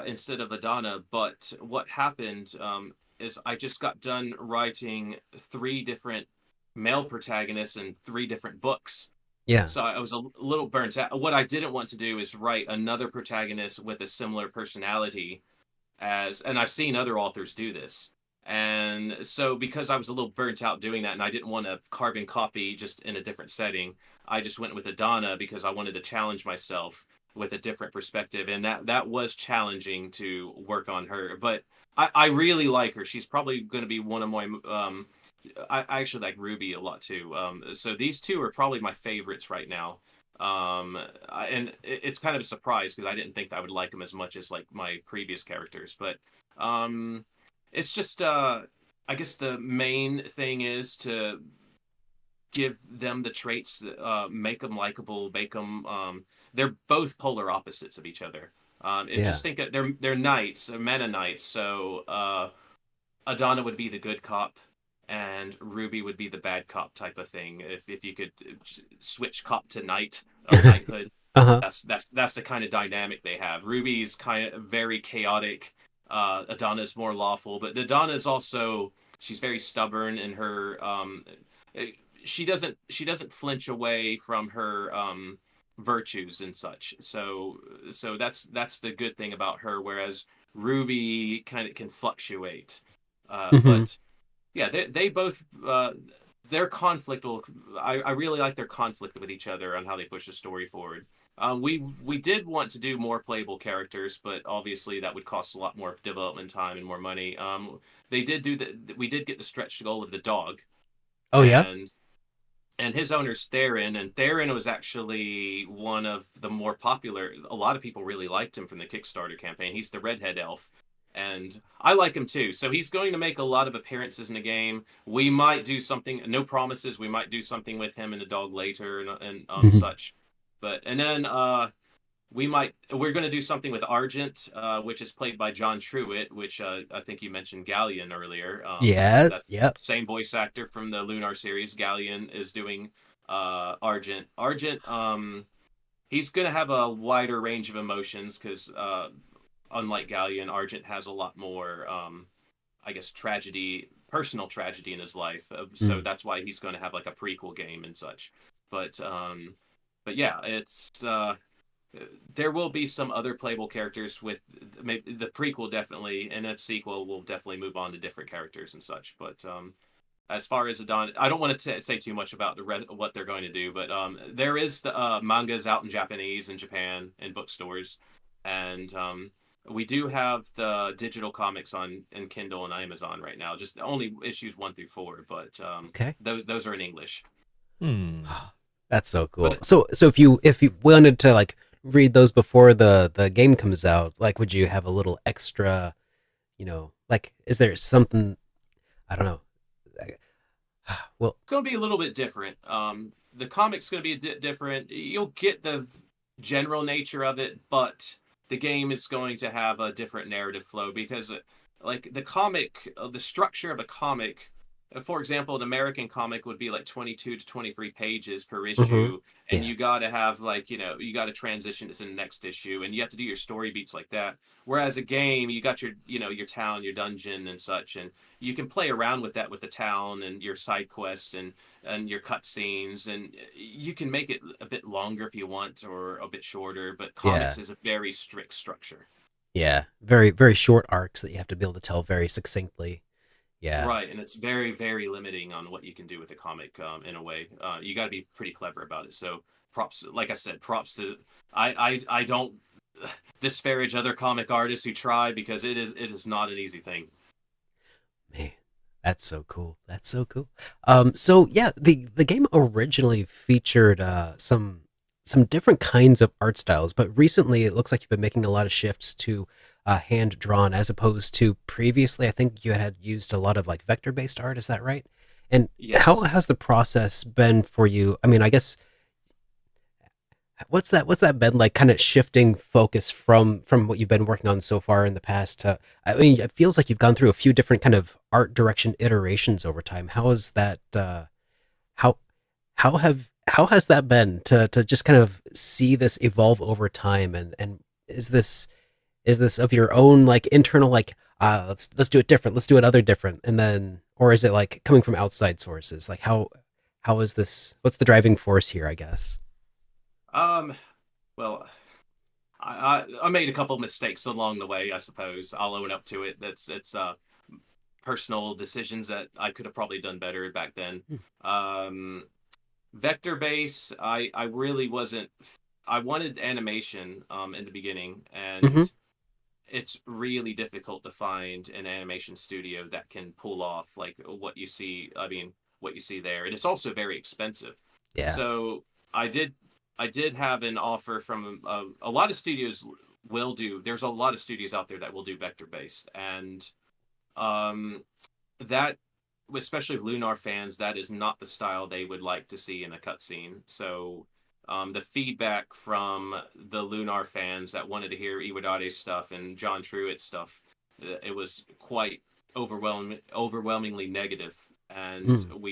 [SPEAKER 3] instead of Adana. But what happened is I just got done writing 3 different male protagonists in 3 different books.
[SPEAKER 1] Yeah.
[SPEAKER 3] So I was a little burnt out. What I didn't want to do is write another protagonist with a similar personality and I've seen other authors do this. And so because I was a little burnt out doing that and I didn't want to carbon copy just in a different setting, I just went with Adana because I wanted to challenge myself with a different perspective. And that was challenging to work on her. But I really like her. She's probably going to be one of my I actually like Ruby a lot too. So these two are probably my favorites right now. And it's kind of a surprise because I didn't think I would like them as much as like my previous characters. But it's just I guess the main thing is to give them the traits, make them likable, make them. They're both polar opposites of each other.
[SPEAKER 1] Yeah.
[SPEAKER 3] Just think that they're knights, they're Mennonites. So Adana would be the good cop, and Ruby would be the bad cop type of thing. If you could switch cop to knight or knighthood,
[SPEAKER 1] Uh-huh.
[SPEAKER 3] that's the kind of dynamic they have. Ruby's kind of very chaotic. Adana's more lawful, but Adana's also she's very stubborn in her. She doesn't flinch away from her virtues and such. So that's the good thing about her. Whereas Ruby kind of can fluctuate.
[SPEAKER 1] Hmm.
[SPEAKER 3] But yeah, they both their conflict will. I really like their conflict with each other on how they push the story forward. We did want to do more playable characters, but obviously that would cost a lot more development time and more money. They did do we did get the stretch goal of the dog,
[SPEAKER 1] Oh yeah.
[SPEAKER 3] and his owner's Theron, and Theron was actually one of the more popular. A lot of people really liked him from the Kickstarter campaign. He's the redhead elf, and I like him too. So he's going to make a lot of appearances in the game. We might do something. No promises. We might do something with him and the dog later, and
[SPEAKER 1] Mhm.
[SPEAKER 3] such. But and then we're going to do something with Argent, which is played by John Truitt, which I think you mentioned Galleon earlier.
[SPEAKER 1] Yeah.
[SPEAKER 3] That's
[SPEAKER 1] Yep.
[SPEAKER 3] same voice actor from the Lunar series. Galleon is doing Argent. He's going to have a wider range of emotions because unlike Galleon, Argent has a lot more, I guess, personal tragedy in his life. So
[SPEAKER 1] Mm.
[SPEAKER 3] that's why he's going to have like a prequel game and such. But yeah, it's there will be some other playable characters with maybe the prequel definitely, and if sequel will definitely move on to different characters and such. But as far as Adon, I don't want to say too much about what they're going to do, but there is the mangas out in Japanese in Japan in bookstores, and we do have the digital comics on in Kindle and Amazon right now. Just only issues 1 through 4, but
[SPEAKER 1] Okay.
[SPEAKER 3] those are in English.
[SPEAKER 1] That's so
[SPEAKER 3] But
[SPEAKER 1] cool. So if you wanted to like read those before the game comes out, like would you have a little extra, like is there something I don't know. Well,
[SPEAKER 3] it's going to be a little bit different. The comic's going to be a bit different. You'll get the general nature of it, but the game is going to have a different narrative flow because, like the comic, the structure of a comic. For example, an American comic would be like 22 to 23 pages per
[SPEAKER 1] mhm,
[SPEAKER 3] issue, and
[SPEAKER 1] yeah.
[SPEAKER 3] you got to have like you got to transition to the next issue, and you have to do your story beats like that. Whereas a game, you got your your town, your dungeon, and such, and you can play around with that with the town and your side quests and your cutscenes, and you can make it a bit longer if you want or a bit shorter. But
[SPEAKER 1] Yeah.
[SPEAKER 3] comics is a very strict structure.
[SPEAKER 1] Yeah. Very very short arcs that you have to be able to tell very succinctly. Yeah.
[SPEAKER 3] Right, and it's very, very limiting on what you can do with a comic. In a way, you got to be pretty clever about it. So props, like I said, props to I don't disparage other comic artists who try because it is not an easy thing.
[SPEAKER 1] Man, that's so cool. That's so cool. So yeah, the game originally featured some different kinds of art styles, but recently it looks like you've been making a lot of shifts to hand drawn as opposed to previously. I think you had used a lot of like vector based art. Is that right? And how
[SPEAKER 3] Yes.
[SPEAKER 1] has the process been for you? I mean, I guess what's that been like kind of shifting focus from what you've been working on so far in the past to, I mean, it feels like you've gone through a few different kind of art direction iterations over time. How is that how how has that been to just kind of see this evolve over time, and is this of your own like internal like let's do it different, let's do it other different, and then, or is it like coming from outside sources? Like how is this, what's the driving force here, I guess?
[SPEAKER 3] Um. Well, I made a couple mistakes along the way. I suppose I'll own up to it. It's personal decisions that I could have probably done better back then.
[SPEAKER 1] Hmm.
[SPEAKER 3] Vector base, I really wasn't. I wanted animation in the beginning,
[SPEAKER 1] Mm-hmm.
[SPEAKER 3] and it's really difficult to find an animation studio that can pull off like what you see. I mean, what you see there, and it's also very expensive.
[SPEAKER 1] Yeah.
[SPEAKER 3] So I did, I did have an offer from a lot of studios will do. There's a lot of studios out there that will do vector based, and um, that especially Lunar fans, that is not the style they would like to see in a cutscene. So the feedback from the Lunar fans that wanted to hear Iwadare stuff and John Truitt stuff, it was quite overwhelmingly negative. And
[SPEAKER 1] Mm.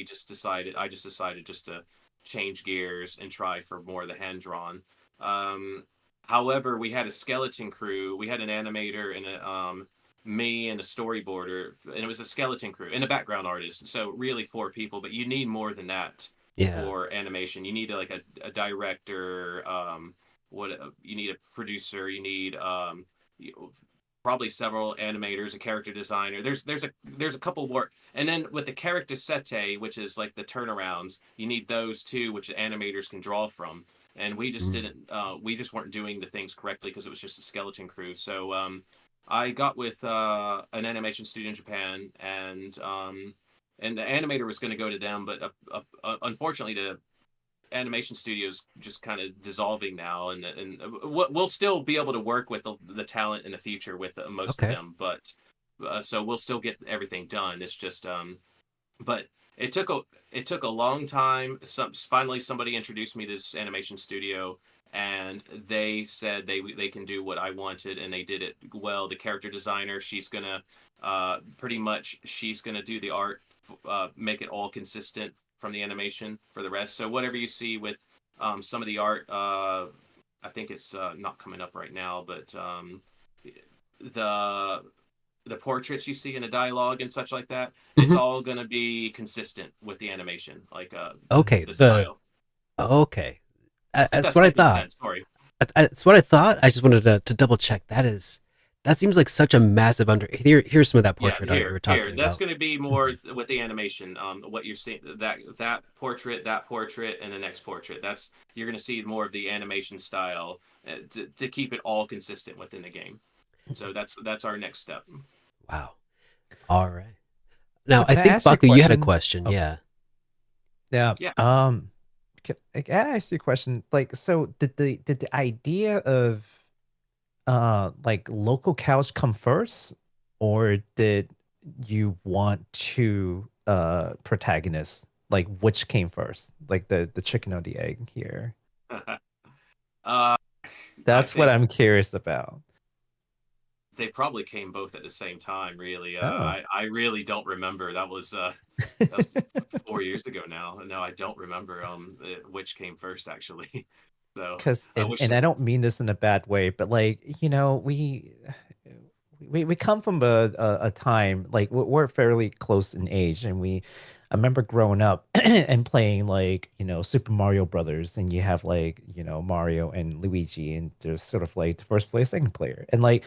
[SPEAKER 3] I just decided just to change gears and try for more of the hand drawn. However, we had a skeleton crew. We had an animator and me and a storyboarder, and it was a skeleton crew and a background artist. So really 4 people, but you need more than that
[SPEAKER 1] Yeah.
[SPEAKER 3] for animation. You need like a director, you need a producer, you need probably several animators, a character designer. There's a couple more, and then with the character sete, which is like the turnarounds, you need those too, which the animators can draw from. And we just didn't, we just weren't doing the things correctly because it was just a skeleton crew. So I got with an animation studio in Japan, and the animator was going to go to them, but unfortunately the animation studios just kind of dissolving now, and we'll still be able to work with the talent in the future with most of them, but so we'll still get everything done. It's just but it took a long time. Finally somebody introduced me to this animation studio, and they said they can do what I wanted, and they did it well. The character designer, she's gonna she's gonna do the art, make it all consistent from the animation for the rest. So whatever you see with some of the art, I think it's not coming up right now, but the portraits you see in the dialogue and such like that, it's all going to be consistent with the animation, like
[SPEAKER 1] okay,
[SPEAKER 3] the style.
[SPEAKER 1] Okay, that's what I
[SPEAKER 3] making
[SPEAKER 1] thought.
[SPEAKER 3] sense. Sorry.
[SPEAKER 1] That's what I thought. I just wanted to double check. That seems like such a massive here's some of that portrait art you were talking about.
[SPEAKER 3] That's going to be more with the animation. What you're seeing, that portrait, and the next portrait. You're going to see more of the animation style to keep it all consistent within the game. So that's our next step.
[SPEAKER 1] Wow. All right. Now
[SPEAKER 2] So
[SPEAKER 1] I
[SPEAKER 2] can I
[SPEAKER 1] think
[SPEAKER 2] ask you a
[SPEAKER 1] Baku, you had a
[SPEAKER 2] question?
[SPEAKER 1] question.
[SPEAKER 2] Oh.
[SPEAKER 1] Yeah.
[SPEAKER 2] Yeah. Can I ask you a question? Like, so did the idea of like local couch come first, or did you want to protagonists? Like, which came first? Like the chicken or the egg here? That's what I'm curious about.
[SPEAKER 3] They probably came both at the same time, really.
[SPEAKER 2] Oh.
[SPEAKER 3] I really don't remember. That was 4 years ago now. No, I don't remember which came first, actually. So
[SPEAKER 2] Because and I don't mean this in a bad way, but like, you know, we come from a time, like we're fairly close in age, and I remember growing up and playing, like, you know, Super Mario Brothers, and you have, like, you know, Mario and Luigi, and there's sort of like the first player, second player, and like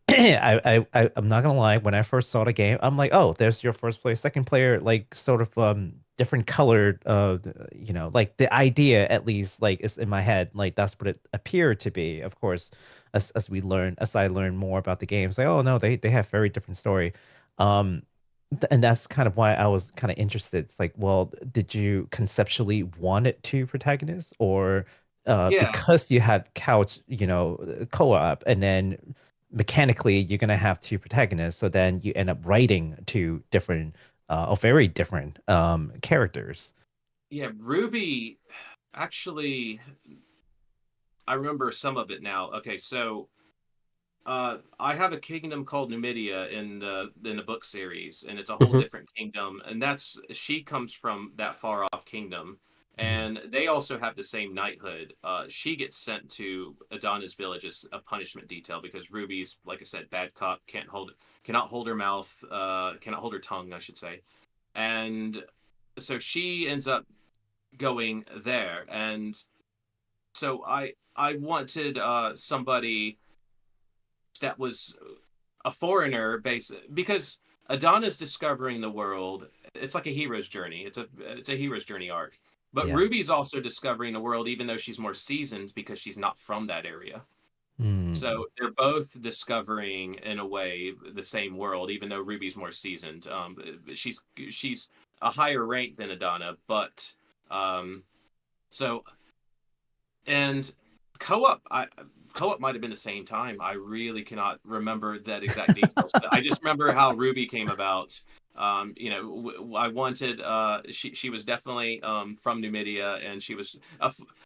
[SPEAKER 2] I'm not gonna lie, when I first saw the game, I'm like, oh, there's your first player, second player, like sort of different colored, you know, like the idea, at least, like, is in my head, like that's what it appeared to be. Of course, as I learn more about the games, like, oh no, they have very different story. And that's kind of why I was kind of interested. It's like, well, did you conceptually want it to protagonist, or because you had couch, you know, co-op, and then mechanically you're gonna have two protagonists, so then you end up writing two different or very different characters?
[SPEAKER 3] Yeah, Ruby, actually, I remember some of it now. Okay, so I have a kingdom called Numidia in the book series, and it's a whole different kingdom, and she comes from that far off kingdom, and they also have the same knighthood. She gets sent to Adana's village as a punishment detail because Ruby's, like I said, bad cop, cannot hold her mouth, cannot hold her tongue, I should say, and so she ends up going there, and so I wanted somebody that was a foreigner, because Adana's discovering the world. It's like a hero's journey. It's a hero's journey arc. But Ruby's also discovering the world, even though she's more seasoned because she's not from that area. So they're both discovering, in a way, the same world, even though Ruby's more seasoned. She's a higher rank than Adana, but so, and co-op might have been the same time. I really cannot remember that exact details. But I just remember how Ruby came about. You know, I wanted. She was definitely from Numidia, and she was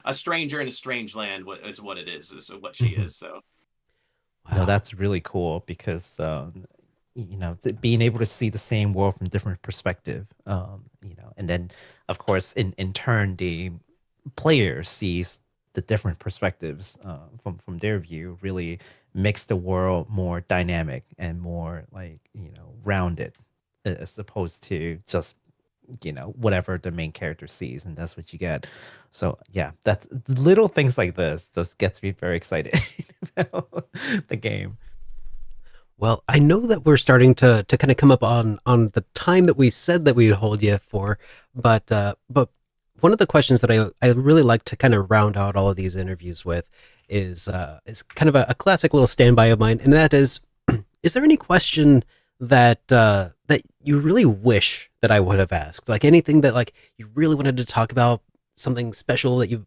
[SPEAKER 3] a stranger in a strange land. Is what it is what she is. So,
[SPEAKER 2] no, that's really cool because you know, being able to see the same world from different perspective, you know, and then of course in turn the player sees the different perspectives from their view, really makes the world more dynamic and more, like, you know, rounded, as opposed to just whatever the main character sees, and that's what you get. So yeah, that's little things like this just gets me very excited about the game.
[SPEAKER 1] Well, I know that we're starting to kind of come up on the time that we said that we'd hold you for, but one of the questions that I really like to kind of round out all of these interviews with is kind of a classic little standby of mine, and that is there any question that you really wish that I would have asked, like anything that like you really wanted to talk about, something special that you've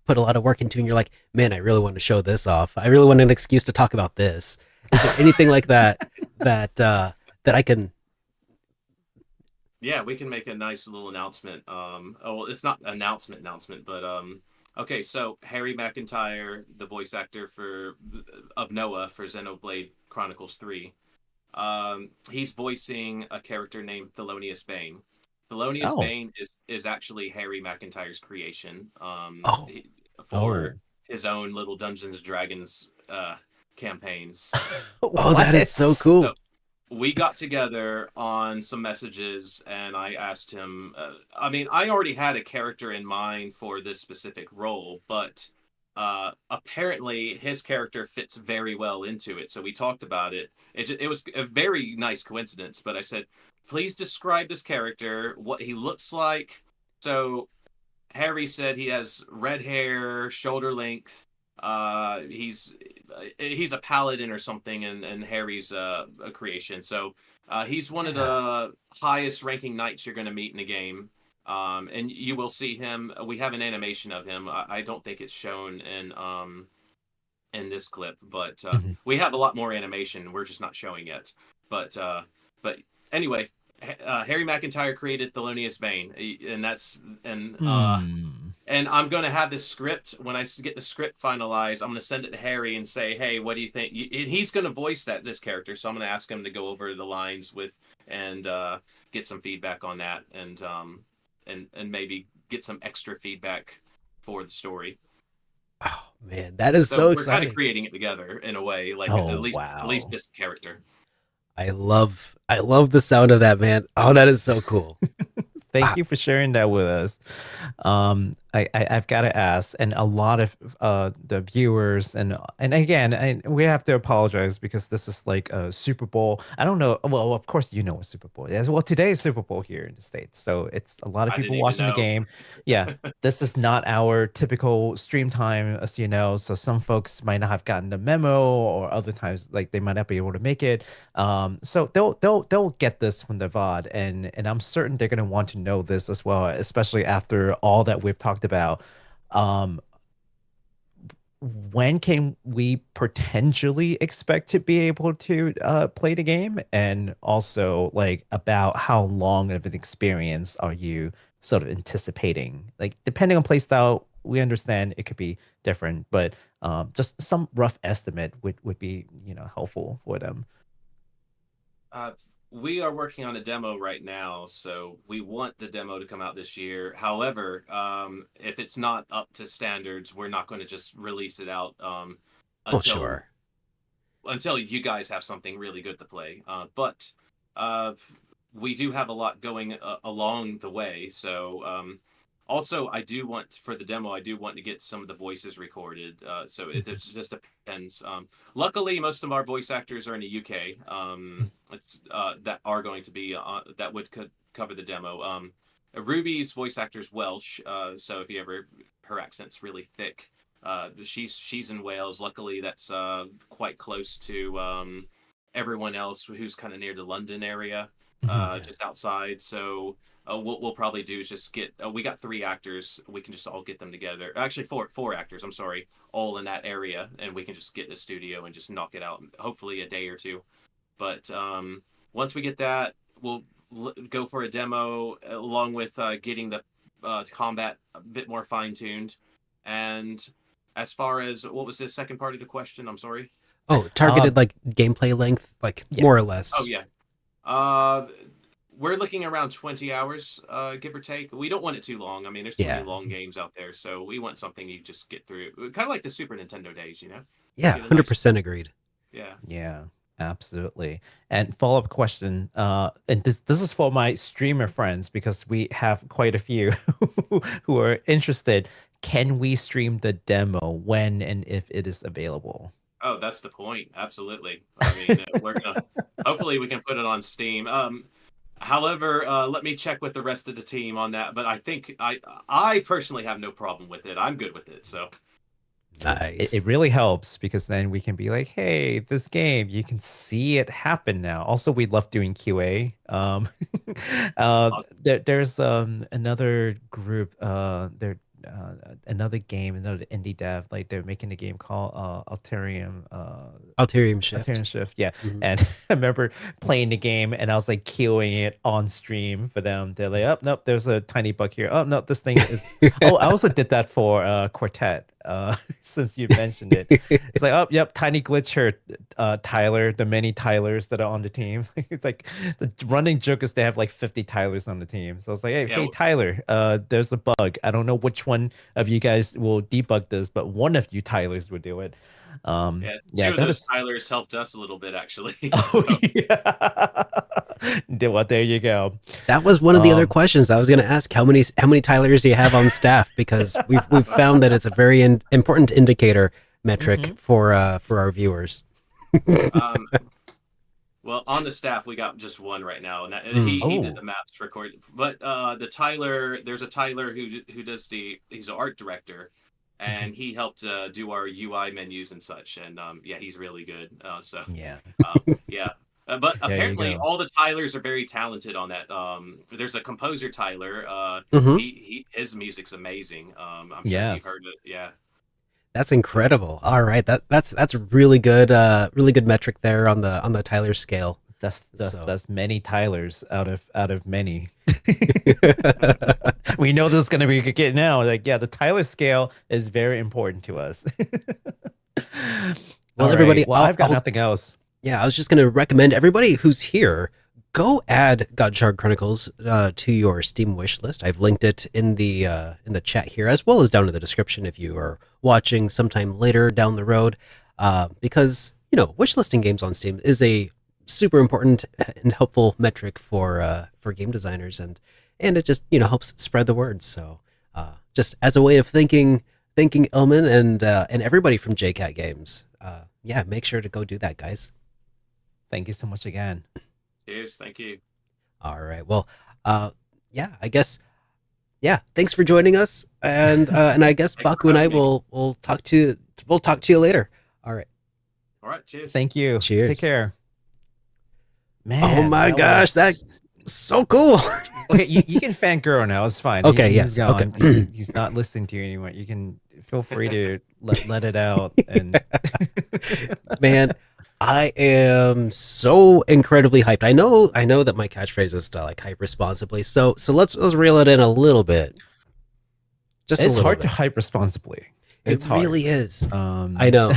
[SPEAKER 1] put a lot of work into, and you're like, man, I really wanted to show this off. I really want an excuse to talk about this. Is there anything like that that I can?
[SPEAKER 3] Yeah, we can make a nice little announcement. Well, it's not announcement, but okay. So Harry McIntyre, the voice actor of Noah for Xenoblade Chronicles 3, he's voicing a character named Thelonious Bane. Thelonious Bane is actually Harry McIntyre's creation. For his own little Dungeons and Dragons campaigns.
[SPEAKER 1] Oh, that is so cool.
[SPEAKER 3] So we got together on some messages, and I asked him. I already had a character in mind for this specific role, but apparently his character fits very well into it. So we talked about it. It was a very nice coincidence, but I said, please describe this character, what he looks like. So Harry said he has red hair, shoulder length. He's a paladin or something, and Harry's a creation. So he's one of the highest ranking knights you're going to meet in the game. And you will see him. We have an animation of him. I don't think it's shown in this clip, but we have a lot more animation. We're just not showing yet. But anyway, Harry McIntyre created Thelonious Bane, and I'm going to have this script. When I get the script finalized, I'm going to send it to Harry and say, hey, what do you think? And he's going to voice this character, so I'm going to ask him to go over the lines and get some feedback on that, and maybe get some extra feedback for the story.
[SPEAKER 1] Oh man, that is so exciting.
[SPEAKER 3] We're kind of creating it together in a way, like at least this character.
[SPEAKER 1] I love the sound of that, man. Oh, that is so cool.
[SPEAKER 2] Thank you for sharing that with us. I've got to ask, and a lot of the viewers, and again, we have to apologize because this is like a Super Bowl. I don't know. Well, of course, you know what Super Bowl is. Well, today is Super Bowl here in the States, so it's a lot of people watching the game. Yeah, this is not our typical stream time, as you know. So some folks might not have gotten the memo, or other times like they might not be able to make it. So they'll get this from the VOD, and I'm certain they're gonna want to know this as well, especially after all that we've talked about. When can we potentially expect to be able to play the game, and also like about how long of an experience are you sort of anticipating? Like depending on playstyle, we understand it could be different, but just some rough estimate would be helpful for them.
[SPEAKER 3] We are working on a demo right now, so we want the demo to come out this year. However, if it's not up to standards, we're not going to just release it out until you guys have something really good to play. But we do have a lot going along the way. So also, I do want for the demo, I do want to get some of the voices recorded. So it just depends. Luckily, most of our voice actors are in the UK. That are going to be that would cover the demo. Ruby's voice actor's Welsh, so if you ever, her accent's really thick. She's in Wales. Luckily, that's quite close to everyone else who's kind of near the London area, just outside. So. What we'll probably do is just get. We got 3 actors. We can just all get them together. Actually, four actors. I'm sorry, all in that area, and we can just get in the studio and just knock it out. Hopefully, a day or two. But once we get that, we'll go for a demo along with getting the combat a bit more fine tuned. And as far as what was the second part of the question? I'm sorry.
[SPEAKER 1] Oh, targeted like gameplay length, like more or less.
[SPEAKER 3] Oh yeah. We're looking around 20 hours, give or take. We don't want it too long. I mean, there's too many long games out there, so we want something you just get through. Kind of like the Super Nintendo days,
[SPEAKER 1] Yeah, 100% agreed.
[SPEAKER 3] Yeah.
[SPEAKER 2] Yeah, Absolutely. And follow-up question, and this is for my streamer friends because we have quite a few who are interested. Can we stream the demo when and if it is available?
[SPEAKER 3] Oh, that's the point. Absolutely. I mean, we're gonna. Hopefully, we can put it on Steam. However, let me check with the rest of the team on that. But I think I personally have no problem with it. I'm good with it. So
[SPEAKER 1] Nice.
[SPEAKER 2] It really helps because then we can be like, hey, this game, you can see it happen now. Also, we love doing QA. There's another group, another game, another indie dev, like they're making a game called Alterium
[SPEAKER 1] Shift.
[SPEAKER 2] Alterium Shift, yeah.
[SPEAKER 1] Mhm.
[SPEAKER 2] And I remember playing the game and I was like queuing it on stream for them. They're like, oh nope, there's a tiny bug here. Oh no, this thing is oh, I also did that for Quartet. Since you mentioned it, it's like, oh yep, tiny glitch here, Tyler, the many Tylers that are on the team. It's like the running joke is they have like 50 Tylers on the team. So it's like, hey Tyler, there's a bug. I don't know which one of you guys will debug this, but one of you Tylers will do it.
[SPEAKER 3] Two of those Tylers helped us a little bit, actually.
[SPEAKER 2] Oh, yeah. Well, there you go.
[SPEAKER 1] That was one of the other questions I was going to ask. How many Tylers do you have on staff? Because we've found that it's a very important indicator metric for our viewers.
[SPEAKER 3] Well, on the staff, we got just one right now, and he did the maps record. But there's a Tyler who does he's an art director, and he helped do our UI menus and such. And he's really good. But apparently, all the Tylers are very talented on that. There's a composer Tyler. His music's amazing. I'm sure you've heard it. Yeah.
[SPEAKER 1] That's incredible. All right, that's really good metric there on the Tyler scale.
[SPEAKER 2] That's many Tylers out of many. We know this is gonna be a good get now. Like, yeah, the Tyler scale is very important to us.
[SPEAKER 1] Well, everybody,
[SPEAKER 2] I've got nothing else.
[SPEAKER 1] Yeah, I was just going to recommend everybody who's here, go add Godshard Chronicles to your Steam wish list. I've linked it in the chat here, as well as down in the description if you are watching sometime later down the road. Because wish listing games on Steam is a super important and helpful metric for game designers, and it just helps spread the word. So just as a way of thanking Elmon and everybody from JCat Games, make sure to go do that, guys.
[SPEAKER 2] Thank you so much again.
[SPEAKER 3] Cheers. Thank you.
[SPEAKER 1] All right. Well, I guess, thanks for joining us. And I guess Baku and I will talk to you later. All right.
[SPEAKER 3] All right. Cheers.
[SPEAKER 2] Thank you.
[SPEAKER 1] Cheers.
[SPEAKER 2] Take care. Man.
[SPEAKER 1] Oh my gosh. That's so cool.
[SPEAKER 2] Okay. You can fangirl now. It's fine.
[SPEAKER 1] Okay.
[SPEAKER 2] He's gone.
[SPEAKER 1] Okay.
[SPEAKER 2] He's not listening to you anymore. You can feel free to let it out. And
[SPEAKER 1] man, I am so incredibly hyped. I know that my catchphrase is to hype responsibly. So let's reel it in a little bit.
[SPEAKER 2] It's hard to hype responsibly.
[SPEAKER 1] It really is. I know.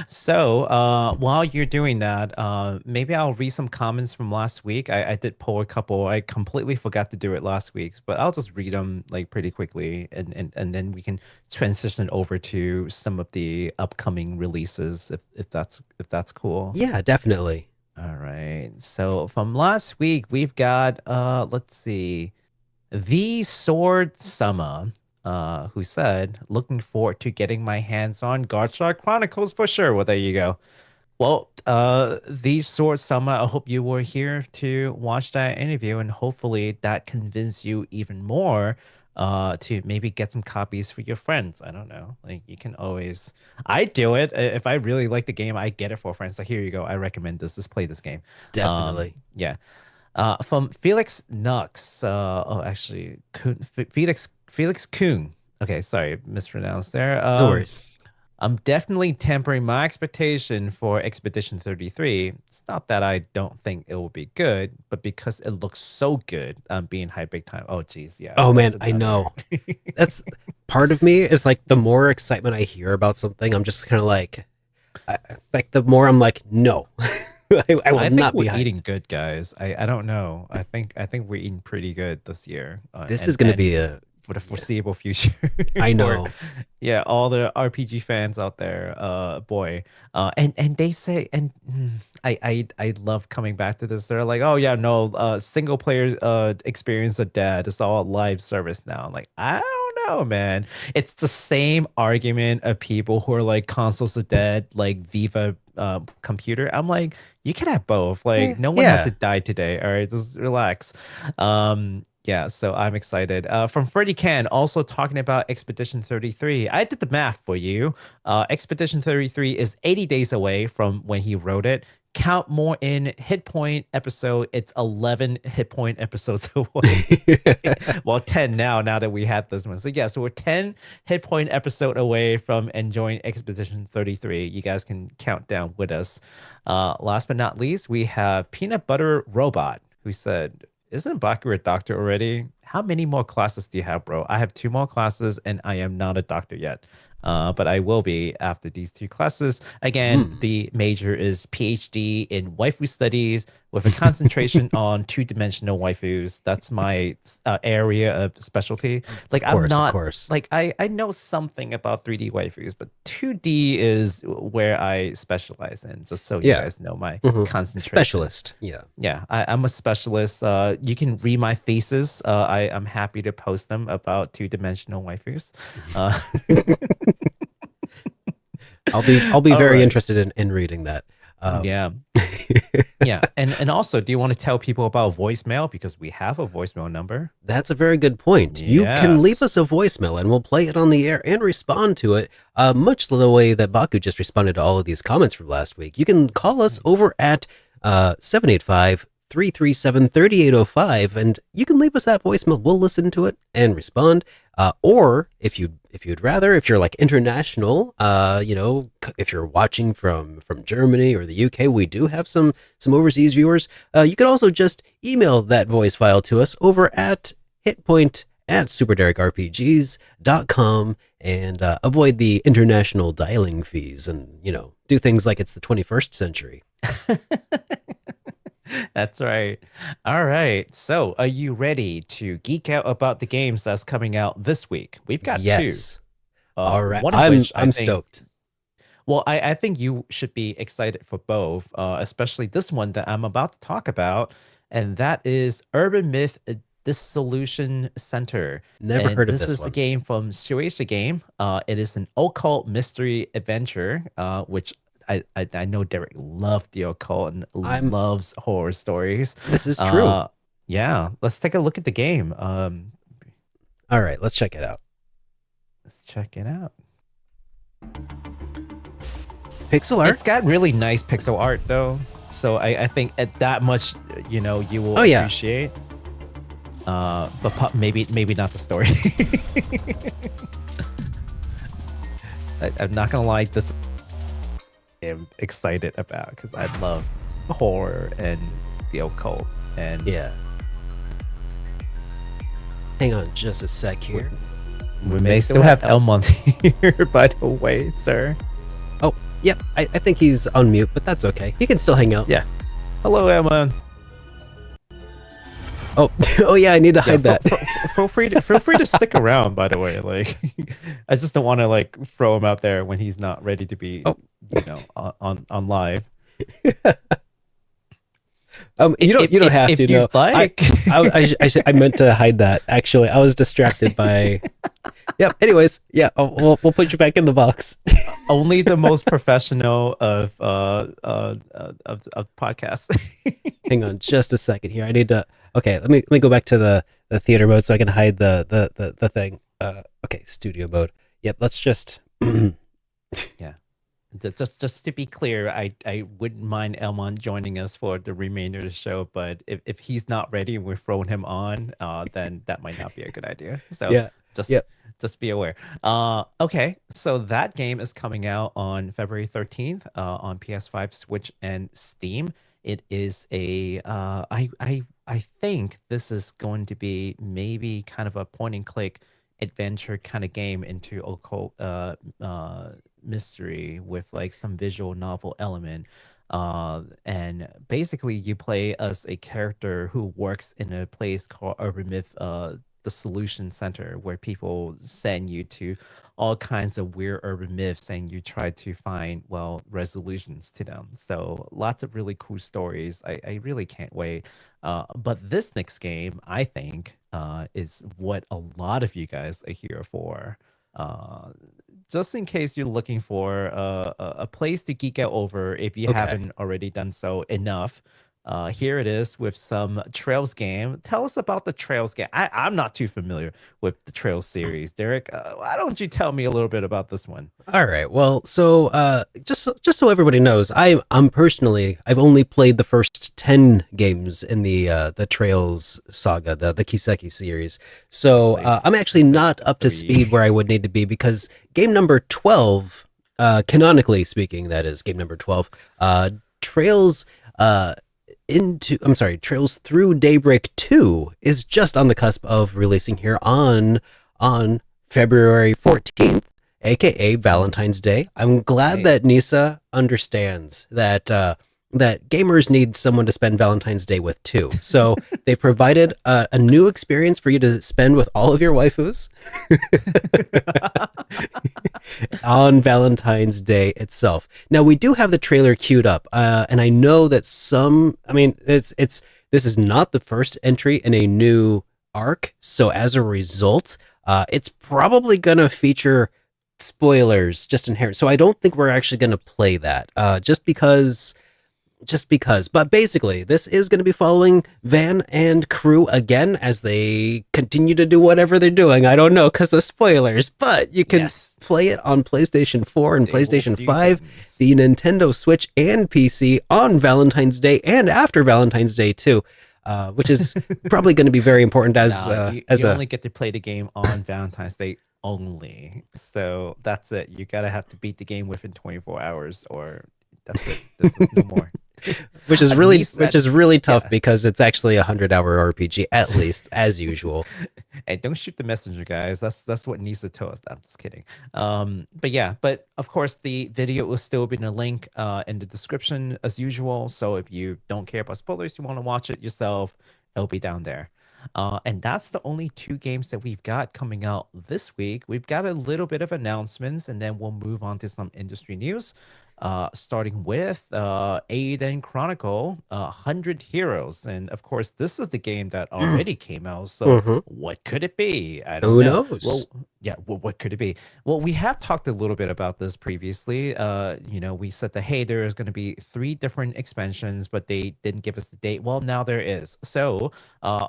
[SPEAKER 2] So while you're doing that, maybe I'll read some comments from last week. I did pull a couple. I completely forgot to do it last week, but I'll just read them pretty quickly, and then we can transition over to some of the upcoming releases if that's cool.
[SPEAKER 1] Yeah, definitely.
[SPEAKER 2] All right. So from last week, we've got let's see, The Sword Sama. Who said, looking forward to getting my hands on Godshard Chronicles for sure. Well, there you go. Well, The Sword Sama, I hope you were here to watch that interview, and hopefully that convinced you even more to maybe get some copies for your friends. I don't know. You can always... I do it. If I really like the game, I get it for friends. Here you go. I recommend this. Just play this game.
[SPEAKER 1] Definitely.
[SPEAKER 2] Yeah. From Felix Nux. Felix Kuhn. Okay, sorry, mispronounced there.
[SPEAKER 1] No worries.
[SPEAKER 2] I'm definitely tempering my expectation for Expedition 33. It's not that I don't think it will be good, but because it looks so good, I'm being hyped big time. Oh, geez, yeah.
[SPEAKER 1] Oh, man, I know. That's part of me is the more excitement I hear about something, I'm just kind of the more I'm no. I will not be
[SPEAKER 2] eating good, guys. I don't know. I think we're eating pretty good this year.
[SPEAKER 1] This is going to be a
[SPEAKER 2] for the foreseeable future.
[SPEAKER 1] I know.
[SPEAKER 2] Yeah, all the RPG fans out there, boy. And they say, and I love coming back to this. They're like, oh yeah, no, single player experience are dead. It's all live service now. I'm like, I don't know, man. It's the same argument of people who are like consoles are dead, like Viva computer. I'm like, you can have both. Like, no one has to die today. All right, just relax. Yeah, so I'm excited. From Freddie Can, also talking about Expedition 33. I did the math for you. Expedition 33 is 80 days away from when he wrote it. Count more in HitPoint episode. It's 11 HitPoint episodes away. Well, 10 now that we had this one. So yeah, so we're 10 HitPoint episode away from enjoying Expedition 33. You guys can count down with us. Last but not least, we have Peanut Butter Robot, who said, isn't Baku a doctor already? How many more classes do you have, bro? I have 2 more classes and I am not a doctor yet. But I will be after these 2 classes. Again, the major is PhD in waifu studies with a concentration on 2-dimensional waifus. That's my area of specialty. Like, I'm not, like, I know something about 3D waifus, but 2D is where I specialize in. So you guys know my concentration.
[SPEAKER 1] Specialist.
[SPEAKER 2] Yeah, I'm a specialist. You can read my thesis. I'm happy to post them about 2-dimensional waifus.
[SPEAKER 1] I'll be very interested in reading that.
[SPEAKER 2] Yeah. And also, do you want to tell people about voicemail? Because we have a voicemail number.
[SPEAKER 1] That's a very good point. You can leave us a voicemail and we'll play it on the air and respond to it, much the way that Baku just responded to all of these comments from last week. You can call us over at 785-337-3805, and you can leave us that voicemail. We'll listen to it and respond. Or if you'd rather, if you're like international, if you're watching from Germany or the UK, we do have some overseas viewers. You could also just email that voice file to us over at hitpoint@superderekRPGs.com and avoid the international dialing fees and, do things like it's the 21st century.
[SPEAKER 2] That's right. All right. So, are you ready to geek out about the games that's coming out this week? We've got 2.
[SPEAKER 1] All right. I'm stoked.
[SPEAKER 2] Well, I think you should be excited for both, especially this one that I'm about to talk about, and that is Urban Myth Dissolution Center.
[SPEAKER 1] Never heard of
[SPEAKER 2] this. This is a game from Shueisha Game. It is an occult mystery adventure, which I know Derek loved the occult and loves horror stories.
[SPEAKER 1] This is true.
[SPEAKER 2] Yeah, let's take a look at the game.
[SPEAKER 1] All right, let's check it out. Pixel art.
[SPEAKER 2] It's got really nice pixel art though, so I think at that much, you will appreciate. But maybe not the story. I'm not gonna lie, this I'm excited about because I love horror and the occult and
[SPEAKER 1] Hang on just a sec here.
[SPEAKER 2] We may still have Elmon here, by the way, sir.
[SPEAKER 1] Oh, yep. I think he's on mute, but that's okay. He can still hang out.
[SPEAKER 2] Yeah. Hello, Elmon.
[SPEAKER 1] Oh yeah, I need to hide that.
[SPEAKER 2] Feel free to stick around. By the way, like, I just don't want to like throw him out there when he's not ready to be, on live.
[SPEAKER 1] You don't have to. No,
[SPEAKER 2] like.
[SPEAKER 1] I meant to hide that. Actually, I was distracted by. Yep. Anyways, yeah, we'll put you back in the box.
[SPEAKER 2] Only the most professional of podcasts.
[SPEAKER 1] Hang on, just a second here. I need to. Okay, let me go back to the theater mode so I can hide the thing. Okay, studio mode. Yep. Let's just.
[SPEAKER 2] Yeah. Just to be clear, I wouldn't mind Elmon joining us for the remainder of the show, but if he's not ready and we're throwing him on, then that might not be a good idea. So
[SPEAKER 1] yeah.
[SPEAKER 2] Just be aware. Okay, so that game is coming out on February 13th on PS5, Switch, and Steam. It is a I think this is going to be maybe kind of a point and click adventure kind of game into occult mystery with like some visual novel element. And basically you play as a character who works in a place called Urban Myth the solution center where people send you to all kinds of weird urban myths and you try to find, well, resolutions to them. So lots of really cool stories. I really can't wait. But this next game, I think, is what a lot of you guys are here for. Just in case you're looking for a place to geek out over, if you
[SPEAKER 1] Okay.
[SPEAKER 2] haven't already done so enough, here it is with some Trails game. Tell us about the Trails game. I'm not too familiar with the Trails series. Derek, why don't you tell me a little bit about this one?
[SPEAKER 1] All right. Well, so just so everybody knows, I'm personally I've only played the first 10 games in the Trails saga, the Kiseki series. So I'm actually not up to speed where I would need to be, because game number 12, canonically speaking, that is game number 12, Trails Trails through Daybreak II is just on the cusp of releasing here on February 14th, aka Valentine's Day. I'm glad that Nisa understands that that gamers need someone to spend Valentine's Day with too. So they provided a new experience for you to spend with all of your waifus on Valentine's Day itself. Now we do have the trailer queued up, and I know that this is not the first entry in a new arc. So as a result, it's probably gonna feature spoilers just inherent. So I don't think we're actually gonna play that, just because. But basically, this is going to be following Van and crew again as they continue to do whatever they're doing. I don't know because of spoilers, but you can play it on PlayStation 4 and PlayStation 5, the Nintendo Switch, and PC on Valentine's Day and after Valentine's Day too, which is probably going to be very important
[SPEAKER 2] you only get to play the game on Valentine's Day only. So that's it. You gotta have to beat the game within 24 hours, or that's it. There's no more.
[SPEAKER 1] which is really tough because it's actually a 100-hour RPG at least, as usual.
[SPEAKER 2] Hey, don't shoot the messenger, guys. That's what Nisa told us. I'm just kidding. But of course the video will still be in a link in the description as usual. So if you don't care about spoilers, you want to watch it yourself, it'll be down there. And that's the only 2 games that we've got coming out this week. We've got a little bit of announcements, and then we'll move on to some industry news. Starting with Eiyuden Chronicle, 100 Heroes. And of course, this is the game that already came out. So what could it be? I don't know.
[SPEAKER 1] Who knows?
[SPEAKER 2] Well, what could it be? Well, we have talked a little bit about this previously. We said that, hey, there is going to be 3 different expansions, but they didn't give us the date. Well, now there is. So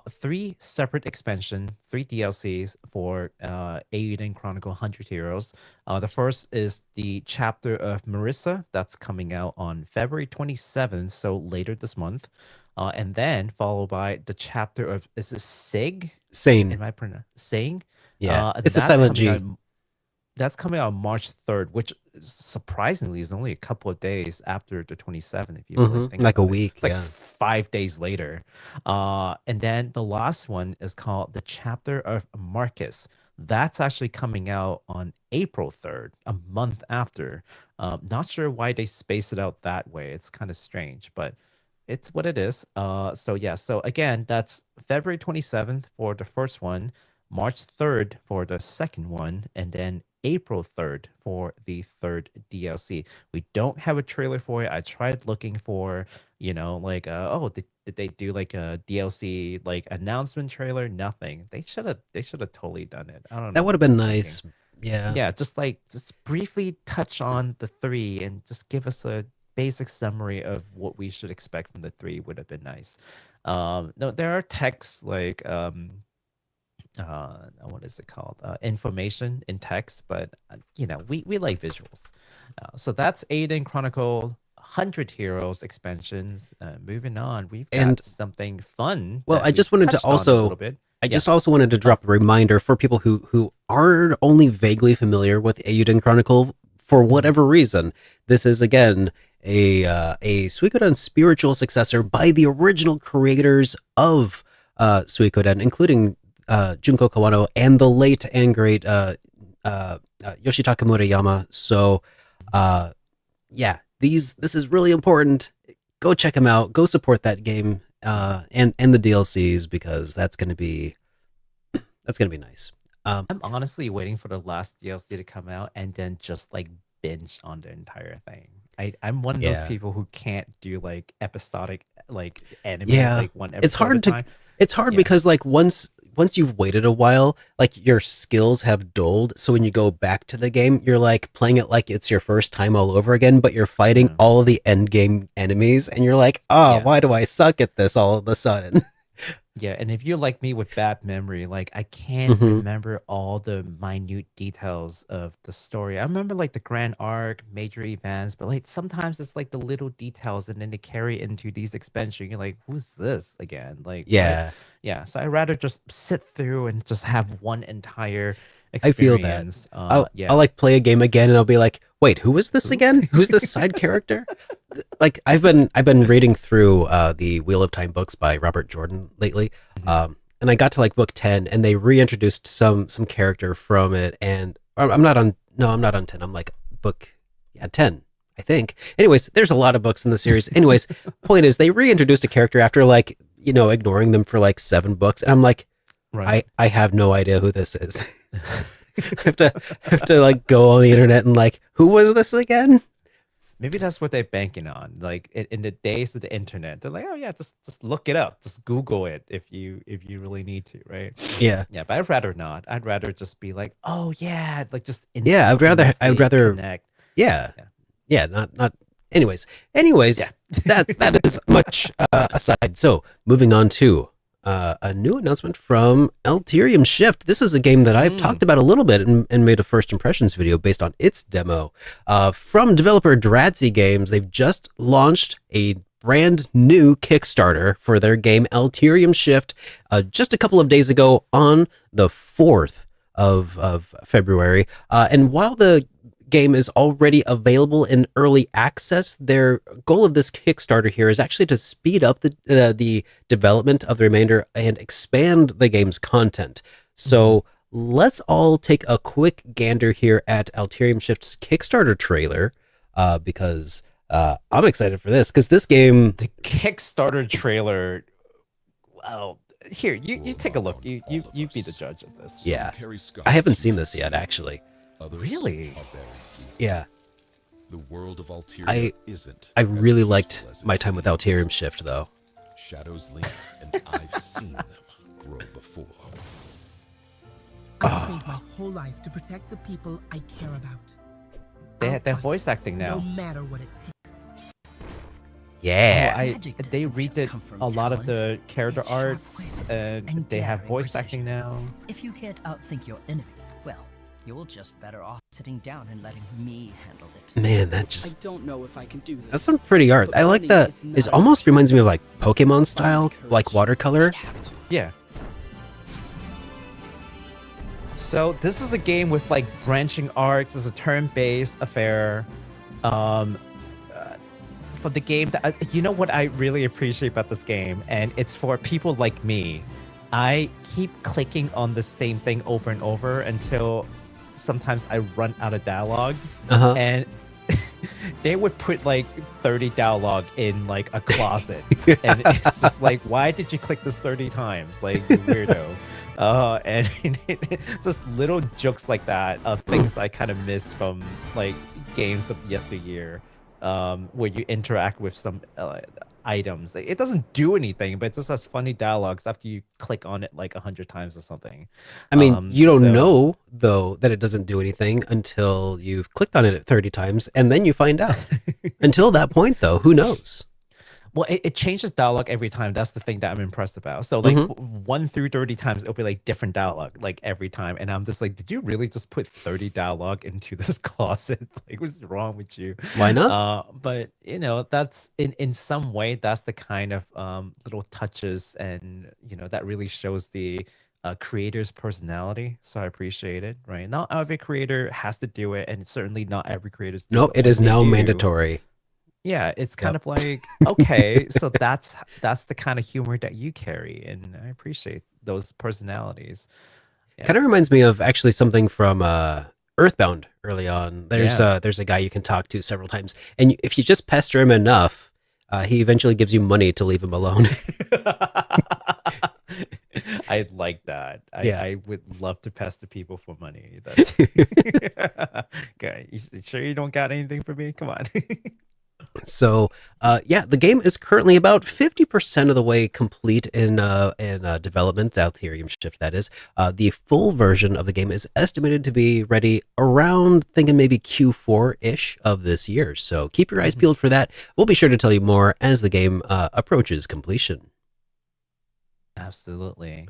[SPEAKER 2] 3 separate expansion, 3 DLCs for Eiyuden Chronicle 100 Heroes. The first is the chapter of Marissa. That's coming out on February 27th, so later this month. And then followed by the chapter of, is it Sing? Am I pronouncing Sing?
[SPEAKER 1] Yeah, it's a silent G.
[SPEAKER 2] That's coming out March 3rd, which surprisingly is only a couple of days after the 27th. If you really think
[SPEAKER 1] like a
[SPEAKER 2] about it.
[SPEAKER 1] week,
[SPEAKER 2] It's like 5 days later. And then the last one is called the chapter of Marcus. That's actually coming out on April 3rd, a month after. Not sure why they space it out that way. It's kind of strange, but it's what it is. So again, that's February 27th for the first one, March 3rd for the second one, and then April 3rd for the third DLC. We don't have a trailer for it. I tried looking for, did they do like a DLC like announcement trailer? Nothing. They should have totally done it. I don't know.
[SPEAKER 1] That would have been nice. Yeah.
[SPEAKER 2] Yeah, just briefly touch on the 3 and just give us a basic summary of what we should expect from the 3 would have been nice. No, there are texts like what is it called? Information in text, but we like visuals. So that's Eiyuden Chronicle 100 Heroes expansions. Moving on, we've got something fun.
[SPEAKER 1] Well, I just wanted to also wanted to drop a reminder for people who are only vaguely familiar with Eiyuden Chronicle for whatever reason. This is again a Suikoden spiritual successor by the original creators of Suikoden, including Junko Kawano and the late and great Yoshitaka Murayama. So this is really important. Go check them out. Go support that game and the DLCs, because that's going to be That's gonna be nice.
[SPEAKER 2] I'm honestly waiting for the last DLC to come out and then just like binge on the entire thing. I'm one of those
[SPEAKER 1] Yeah.
[SPEAKER 2] people who can't do like episodic like anime,
[SPEAKER 1] Yeah,
[SPEAKER 2] like one
[SPEAKER 1] it's
[SPEAKER 2] episode
[SPEAKER 1] hard
[SPEAKER 2] at a
[SPEAKER 1] to
[SPEAKER 2] time.
[SPEAKER 1] it's hard
[SPEAKER 2] Yeah.
[SPEAKER 1] because like once you've waited a while, like your skills have dulled. So when you go back to the game, you're like playing it like it's your first time all over again, but you're fighting
[SPEAKER 2] Yeah.
[SPEAKER 1] all of the end game enemies, and you're like, oh,
[SPEAKER 2] Yeah.
[SPEAKER 1] why do I suck at this all of a sudden?
[SPEAKER 2] Yeah, and if you're like me with bad memory, like I can't
[SPEAKER 1] Mhm.
[SPEAKER 2] remember all the minute details of the story. I remember like the grand arc, major events, but like sometimes it's like the little details and then they carry into these expansions. You're like, who's this again? Like, what?
[SPEAKER 1] Yeah,
[SPEAKER 2] Yeah, so I'd rather just sit through and just have one entire
[SPEAKER 1] I feel that.
[SPEAKER 2] experience.
[SPEAKER 1] I'll like play a game again, and I'll be like, wait, who is this again? Who's this side character? Like I've been reading through the Wheel of Time books by Robert Jordan lately, and I got to like book 10, and they reintroduced some character from it, and I'm not on 10. I'm like book 10, I think. Anyways, there's a lot of books in the series. Anyways, point is they reintroduced a character after like ignoring them for like 7 books, and I'm like,
[SPEAKER 2] right.
[SPEAKER 1] I have no idea who this is. have to like go on the internet and like, who was this again?
[SPEAKER 2] Maybe that's what they're banking on. Like in the days of the internet, they're like, oh yeah, just look it up, just Google it if you really need to, right?
[SPEAKER 1] Yeah.
[SPEAKER 2] Yeah, but I'd rather not. I'd rather just be like, oh yeah, like just
[SPEAKER 1] Yeah, I'd rather
[SPEAKER 2] instantaneously connect.
[SPEAKER 1] yeah.
[SPEAKER 2] Yeah.
[SPEAKER 1] Yeah, not anyways,
[SPEAKER 2] Yeah.
[SPEAKER 1] that is much aside. So moving on to a new announcement from Alterium Shift. This is a game that I've talked about a little bit and made a first impressions video based on its demo. From developer Dradsy Games, they've just launched a brand new Kickstarter for their game Alterium Shift just a couple of days ago on the 4th of February. And while the game is already available in early access, their goal of this Kickstarter here is actually to speed up the development of the remainder and expand the game's content. So let's all take a quick gander here at Alterium Shift's Kickstarter trailer, because I'm excited for this, because this game...
[SPEAKER 2] The Kickstarter trailer. Well, here you take a look. You be the judge of this.
[SPEAKER 1] Yeah, I haven't seen this yet, actually.
[SPEAKER 2] Really?
[SPEAKER 1] Yeah.
[SPEAKER 7] The world of Alterium isn't.
[SPEAKER 1] I really liked my time with Alterium Shift, though.
[SPEAKER 7] Shadows linger, and I've seen them grow before.
[SPEAKER 8] I trained my whole life to protect the people I care about.
[SPEAKER 2] They're voice acting now.
[SPEAKER 8] No matter what it takes.
[SPEAKER 1] Yeah.
[SPEAKER 2] They redid a lot of the character arts, and they have voice acting now.
[SPEAKER 9] If you can't outthink your enemy, well, you're just better off sitting down and letting me handle it.
[SPEAKER 1] Man, that
[SPEAKER 10] I
[SPEAKER 1] just...
[SPEAKER 10] don't know if I can do this.
[SPEAKER 1] That's some pretty art. I like that. It almost reminds me of like Pokemon style, like watercolor.
[SPEAKER 10] I have to.
[SPEAKER 2] Yeah. So this is a game with like branching arcs. It's a turn-based affair. For the game, that you know what I really appreciate about this game, and it's for people like me. I keep clicking on the same thing over and over until sometimes I run out of dialogue, and they would put like 30 dialogue in like a closet, and it's just like, why did you click this 30 times, like, you weirdo? And just little jokes like that of things I kind of miss from like games of yesteryear, where you interact with some items. It doesn't do anything, but it just has funny dialogues after you click on it like 100 times or something.
[SPEAKER 1] I mean, you don't know, though, that it doesn't do anything until you've clicked on it 30 times, and then you find out. Until that point, though, who knows?
[SPEAKER 2] Well, it changes dialogue every time. That's the thing that I'm impressed about. So like 1 through 30 times, it'll be like different dialogue like every time. And I'm just like, did you really just put 30 dialogue into this closet? Like, what's wrong with you?
[SPEAKER 1] Why not?
[SPEAKER 2] But you know, that's in some way, that's the kind of little touches, and you know, that really shows the creator's personality. So I appreciate it, right? Not every creator has to do it, and certainly not every creator's do
[SPEAKER 1] No, it is now mandatory.
[SPEAKER 2] Yeah, it's kind of like, okay, so that's the kind of humor that you carry, and I appreciate those personalities. Yeah.
[SPEAKER 1] Kind of reminds me of actually something from Earthbound early on. There's a guy you can talk to several times, and if you just pester him enough, he eventually gives you money to leave him alone.
[SPEAKER 2] I like that.
[SPEAKER 1] Yeah.
[SPEAKER 2] I would love to pester people for money. That's okay. You sure you don't got anything for me? Come on.
[SPEAKER 1] So, yeah, the game is currently about 50% of the way complete in development. The Alterium Shift, that is. The full version of the game is estimated to be ready around, thinking maybe Q4-ish of this year. So keep your eyes peeled for that. We'll be sure to tell you more as the game approaches completion.
[SPEAKER 2] Absolutely.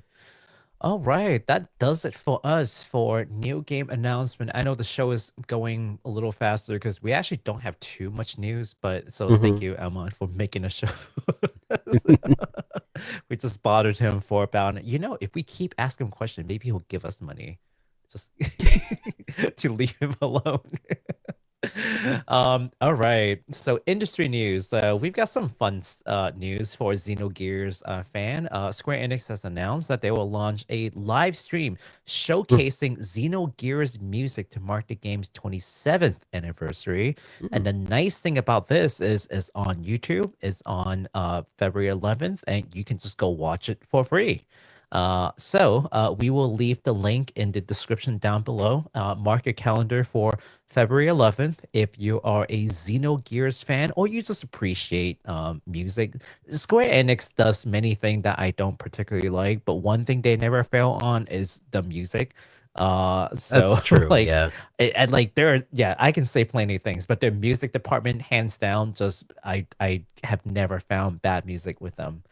[SPEAKER 2] All right, that does it for us for new game announcement. I know the show is going a little faster because we actually don't have too much news, but so thank you, Elmon, for making a show. We just bothered him for about, if we keep asking him questions, maybe he'll give us money just to leave him alone. All right, so industry news. We've got some fun news for Xenogears fan. Square Enix has announced that they will launch a live stream showcasing Xenogears music to mark the game's 27th anniversary. And the nice thing about this is on YouTube, is on February 11th, and you can just go watch it for free. So we will leave the link in the description down below. Mark your calendar for February 11th if you are a Xenogears fan or you just appreciate music. Square Enix does many things that I don't particularly like, but one thing they never fail on is the music. So
[SPEAKER 1] That's true.
[SPEAKER 2] like,
[SPEAKER 1] yeah.
[SPEAKER 2] and like I can say plenty of things, but their music department, hands down, just I have never found bad music with them.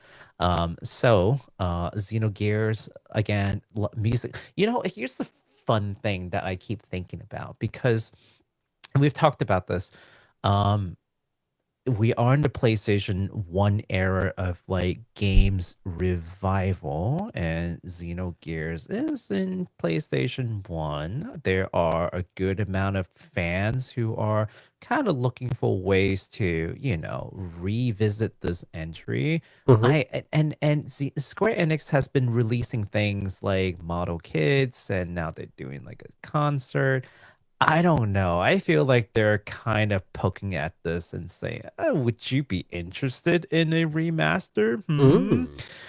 [SPEAKER 2] So Xenogears, again, music. Here's the fun thing that I keep thinking about, because we've talked about this. We are in the PlayStation 1 era of like games revival, and Xenogears is in PlayStation 1. There are a good amount of fans who are kind of looking for ways to, revisit this entry. Square Enix has been releasing things like model kits, and now they're doing like a concert. I don't know. I feel like they're kind of poking at this and saying, "Oh, would you be interested in a remaster?"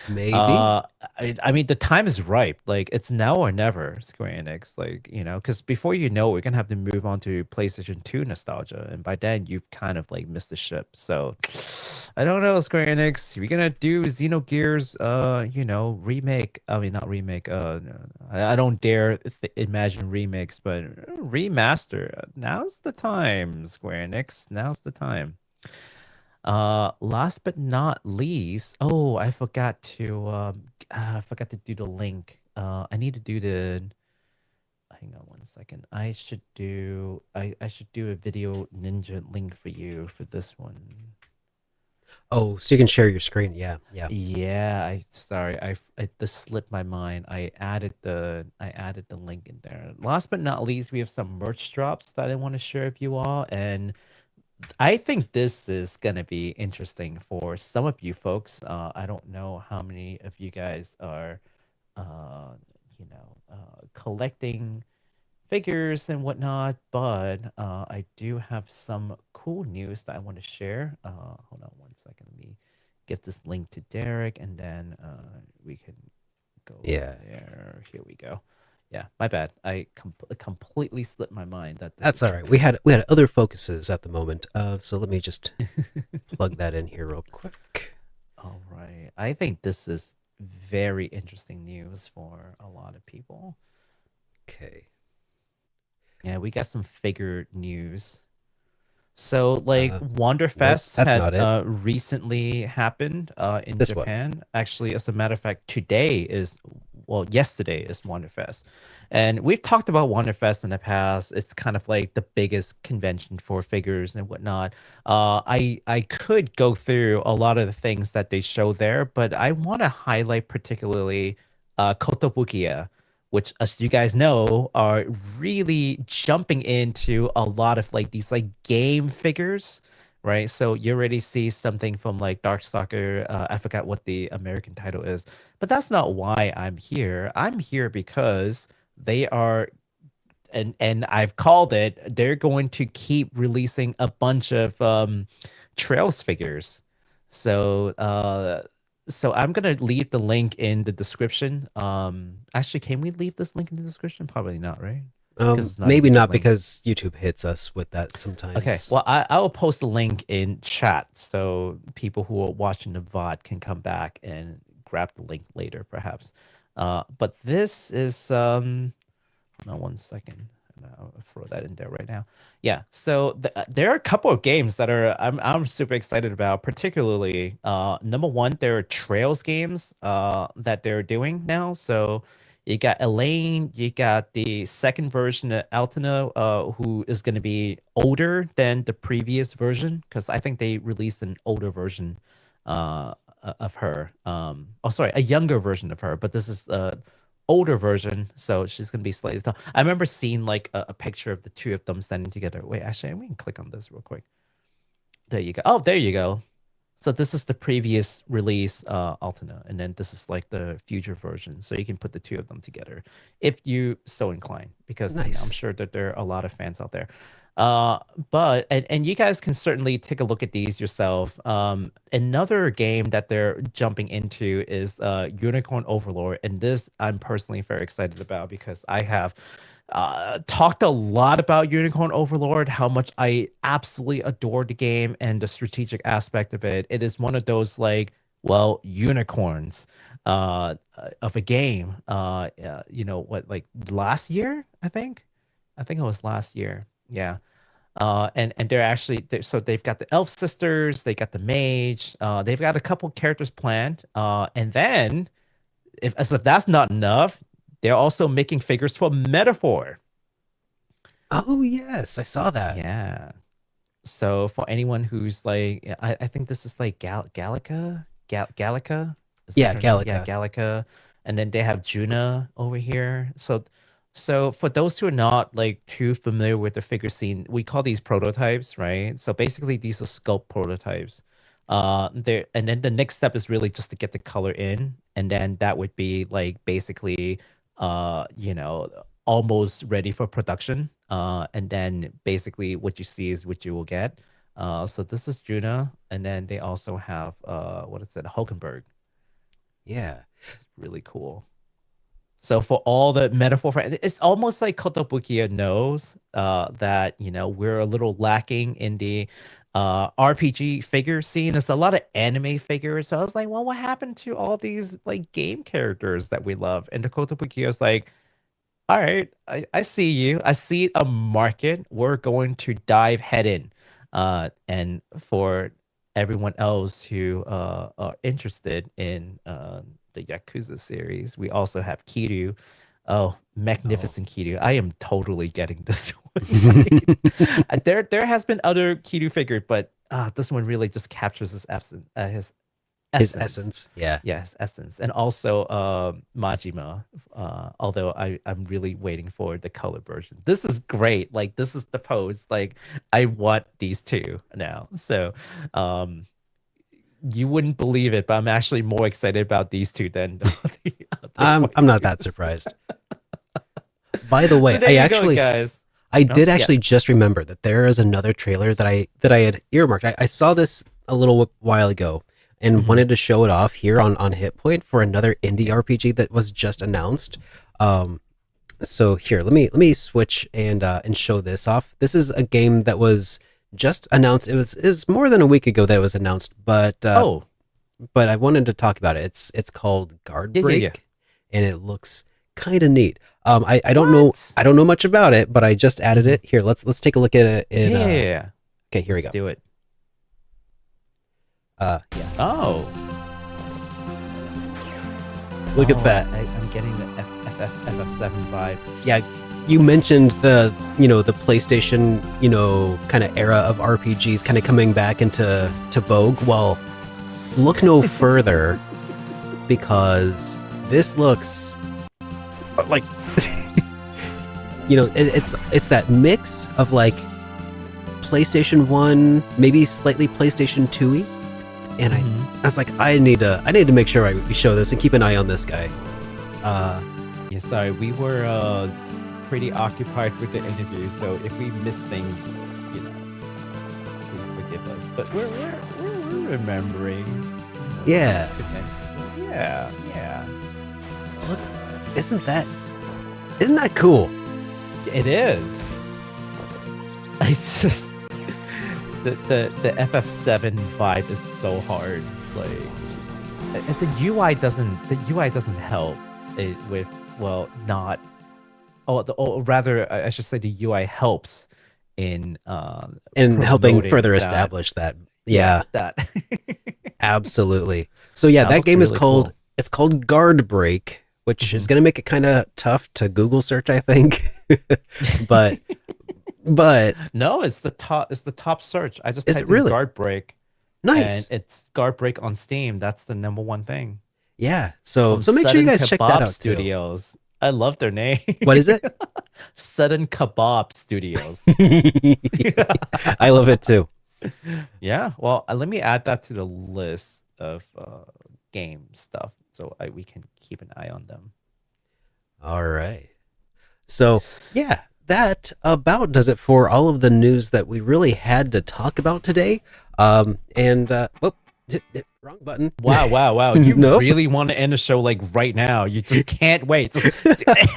[SPEAKER 1] Maybe.
[SPEAKER 2] I mean, the time is ripe. Like, it's now or never, Square Enix. Like, because before you know, we're gonna have to move on to PlayStation 2 nostalgia, and by then you've kind of like missed the ship. So, I don't know, Square Enix. We're gonna do Xenogears, remake. I mean, not remake. I don't dare imagine remakes, but remaster. Now's the time, Square Enix. Now's the time. Last but not least, I forgot to do the link. I need to do the. Hang on one second. I should do a video ninja link for you for this one.
[SPEAKER 1] Oh, so you can share your screen. Yeah.
[SPEAKER 2] Yeah, this slipped my mind. I added the link in there. Last but not least, we have some merch drops that I want to share with you all, and I think this is gonna be interesting for some of you folks. I don't know how many of you guys are, collecting figures and whatnot, but I do have some cool news that I want to share. Hold on one second. Let me get this link to Derek, and then we can go there. Here we go. Yeah, my bad. I completely slipped my mind.
[SPEAKER 1] That's all right. We had other focuses at the moment. So let me just plug that in here real quick.
[SPEAKER 2] All right. I think this is very interesting news for a lot of people.
[SPEAKER 1] Okay.
[SPEAKER 2] Yeah, we got some figure news. So, like, Wonderfest had recently happened in Japan. Actually, as a matter of fact, yesterday is Wonderfest. And we've talked about Wonderfest in the past. It's kind of like the biggest convention for figures and whatnot. I could go through a lot of the things that they show there, but I want to highlight particularly Kotobukiya, which, as you guys know, are really jumping into a lot of like these like game figures, right? So you already see something from like Darkstalker. I forgot what the American title is, but that's not why I'm here. I'm here because they are, and I've called it, they're going to keep releasing a bunch of Trails figures. So so I'm gonna leave the link in the description. Actually, can we leave this link in the description? Probably not, right? Because it's not a
[SPEAKER 1] Maybe
[SPEAKER 2] YouTube
[SPEAKER 1] not
[SPEAKER 2] link.
[SPEAKER 1] because YouTube hits us with that sometimes.
[SPEAKER 2] Okay, well, I will post the link in chat so people who are watching the VOD can come back and grab the link later, perhaps. But this is hold on one second. I'll throw that in there right now. Yeah, so there are a couple of games that I'm super excited about. Particularly, number one, there are Trails games that they're doing now. So you got Elaine, you got the second version of Altina, who is going to be older than the previous version, because I think they released an older version of her. Oh, sorry, a younger version of her, but this is older version, so she's gonna be slightly tall. I remember seeing like a picture of the two of them standing together. Wait, actually, we can click on this real quick. There you go. Oh, there you go. So this is the previous release, Altina, and then this is like the future version. So you can put the two of them together if you so incline, because you know,
[SPEAKER 1] Nice.
[SPEAKER 2] I'm sure that there are a lot of fans out there. But you guys can certainly take a look at these yourself. Another game that they're jumping into is Unicorn Overlord, and this I'm personally very excited about because I have talked a lot about Unicorn Overlord, how much I absolutely adore the game and the strategic aspect of it. It is one of those like, well, unicorns of a game. You know what, like last year, I think it was last year. Yeah. And they're actually so they've got the elf sisters, they got the mage, they've got a couple characters planned, and then if that's not enough, they're also making figures for Metaphor.
[SPEAKER 1] Oh yes, I saw that.
[SPEAKER 2] Yeah. So for anyone who's like, I think this is like Gallica. Is that
[SPEAKER 1] Yeah,
[SPEAKER 2] her name?
[SPEAKER 1] Gallica.
[SPEAKER 2] Yeah, Gallica. And then they have Juna over here. So for those who are not like too familiar with the figure scene, we call these prototypes, right? So basically these are sculpt prototypes. There, and then the next step is really just to get the color in, and then that would be like basically you know, almost ready for production. And then basically what you see is what you will get. So this is Juna, and then they also have what is it, Hulkenberg.
[SPEAKER 1] Yeah.
[SPEAKER 2] It's really cool. So for all the metaphor, it's almost like Kotobukiya knows that, you know, we're a little lacking in the RPG figure scene. There's a lot of anime figures. So I was like, well, what happened to all these like game characters that we love? And the Kotobukiya is like, all right, I see you. I see a market. We're going to dive head in. And for everyone else who are interested in the Yakuza series, we also have Kiryu. Oh, magnificent Kiryu. I am totally getting this one. Right. There has been other Kiryu figures, but this one really just captures his essence.
[SPEAKER 1] Yeah.
[SPEAKER 2] Yes, essence. And also Majima. Although I'm really waiting for the color version. This is great. Like, this is the pose. Like, I want these two now. So you wouldn't believe it, but I'm actually more excited about these two than the other
[SPEAKER 1] I'm not that surprised. By the way,
[SPEAKER 2] so there you go, guys.
[SPEAKER 1] I did actually just remember that there is another trailer that I had earmarked. I saw this a little while ago and wanted to show it off here on HitPoint for another indie RPG that was just announced. So here, let me switch and show this off. This is a game that was just announced. It was more than a week ago that it was announced, but I wanted to talk about it. It's called Guard Break, and it looks kind of neat. I don't know much about it, but I just added it here. Let's take a look at it. Okay, here we go.
[SPEAKER 2] Let's do it.
[SPEAKER 1] Yeah.
[SPEAKER 2] Oh.
[SPEAKER 1] Look at that.
[SPEAKER 2] I'm getting the FF7 vibe.
[SPEAKER 1] Yeah. You mentioned the PlayStation, kind of era of RPGs kind of coming back into vogue. Well, look no further, because this looks like it's that mix of like PlayStation 1, maybe slightly PlayStation 2-y. And I was like, I need to make sure we show this and keep an eye on this guy.
[SPEAKER 2] Yeah, sorry, we were pretty occupied with the interview, so if we miss things, please forgive us. But we're remembering.
[SPEAKER 1] Yeah.
[SPEAKER 2] Yeah.
[SPEAKER 1] Look, isn't that cool?
[SPEAKER 2] It is. It's just the FF7 vibe is so hard. Like the UI doesn't help it with not. Or rather, I should say the UI helps in
[SPEAKER 1] helping further
[SPEAKER 2] that.
[SPEAKER 1] establish that. Yeah,
[SPEAKER 2] that.
[SPEAKER 1] Absolutely. So yeah, that game is
[SPEAKER 2] really
[SPEAKER 1] called
[SPEAKER 2] cool.
[SPEAKER 1] It's called Guard Break, which is going to make it kind of tough to Google search, I think. but
[SPEAKER 2] no, it's the top search. I just
[SPEAKER 1] is
[SPEAKER 2] typed
[SPEAKER 1] it really?
[SPEAKER 2] in Guard Break.
[SPEAKER 1] Nice.
[SPEAKER 2] And it's Guard Break on Steam. That's the #1 thing.
[SPEAKER 1] Yeah. So
[SPEAKER 2] From
[SPEAKER 1] make sure you guys
[SPEAKER 2] Sudden
[SPEAKER 1] check that
[SPEAKER 2] Kebab
[SPEAKER 1] out
[SPEAKER 2] Studios. Too. I love their name.
[SPEAKER 1] What is it?
[SPEAKER 2] Sudden Kebab Studios.
[SPEAKER 1] I love it too.
[SPEAKER 2] Yeah. Well, let me add that to the list of game stuff so we can keep an eye on them.
[SPEAKER 1] All right. So yeah, that about does it for all of the news that we really had to talk about today. Wrong button.
[SPEAKER 2] Wow. You
[SPEAKER 1] Nope.
[SPEAKER 2] really want to end the show like right now. You just can't wait to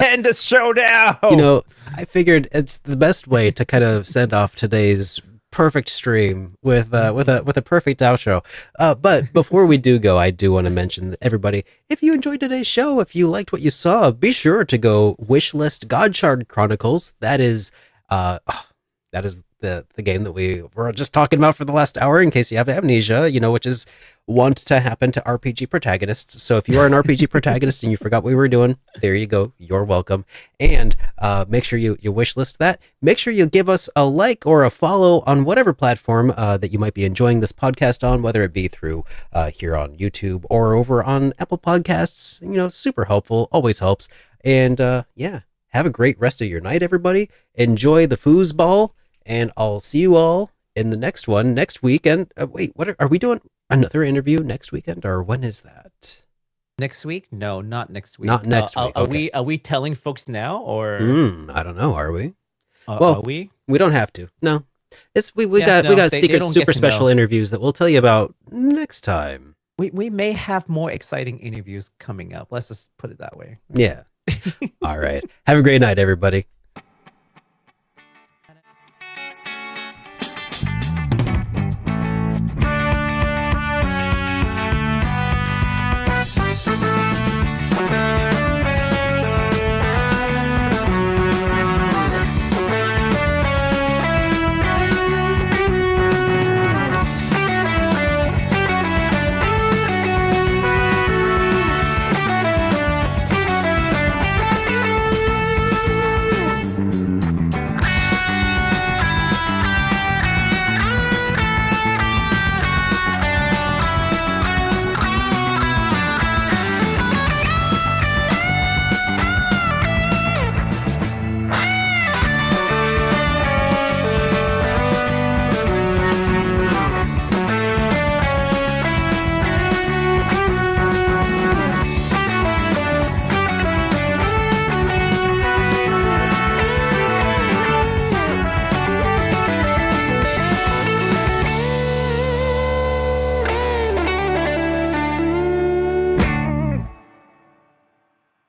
[SPEAKER 2] end the show now.
[SPEAKER 1] You know, I figured it's the best way to kind of send off today's perfect stream with a perfect outro. But before we do go, I do want to mention that everybody, if you enjoyed today's show, if you liked what you saw, be sure to go wishlist Godshard Chronicles. That is the game that we were just talking about for the last hour, in case you have amnesia, which is want to happen to RPG protagonists. So if you are an RPG protagonist and you forgot what we were doing, there you go. You're welcome. And make sure you wishlist that. Make sure you give us a like or a follow on whatever platform that you might be enjoying this podcast on, whether it be through here on YouTube or over on Apple Podcasts. Super helpful. Always helps. And yeah, have a great rest of your night, everybody. Enjoy the foosball. And I'll see you all in the next one next weekend. Wait, what are we doing? Another interview next weekend, or when is that?
[SPEAKER 2] Next week? No, not next week.
[SPEAKER 1] Not next week. Okay.
[SPEAKER 2] Are we telling folks now, or
[SPEAKER 1] I don't know. Are we?
[SPEAKER 2] Well, are we?
[SPEAKER 1] We don't have to. No, we got secret super special interviews that we'll tell you about next time.
[SPEAKER 2] We may have more exciting interviews coming up. Let's just put it that way.
[SPEAKER 1] Yeah. All right. Have a great night, everybody.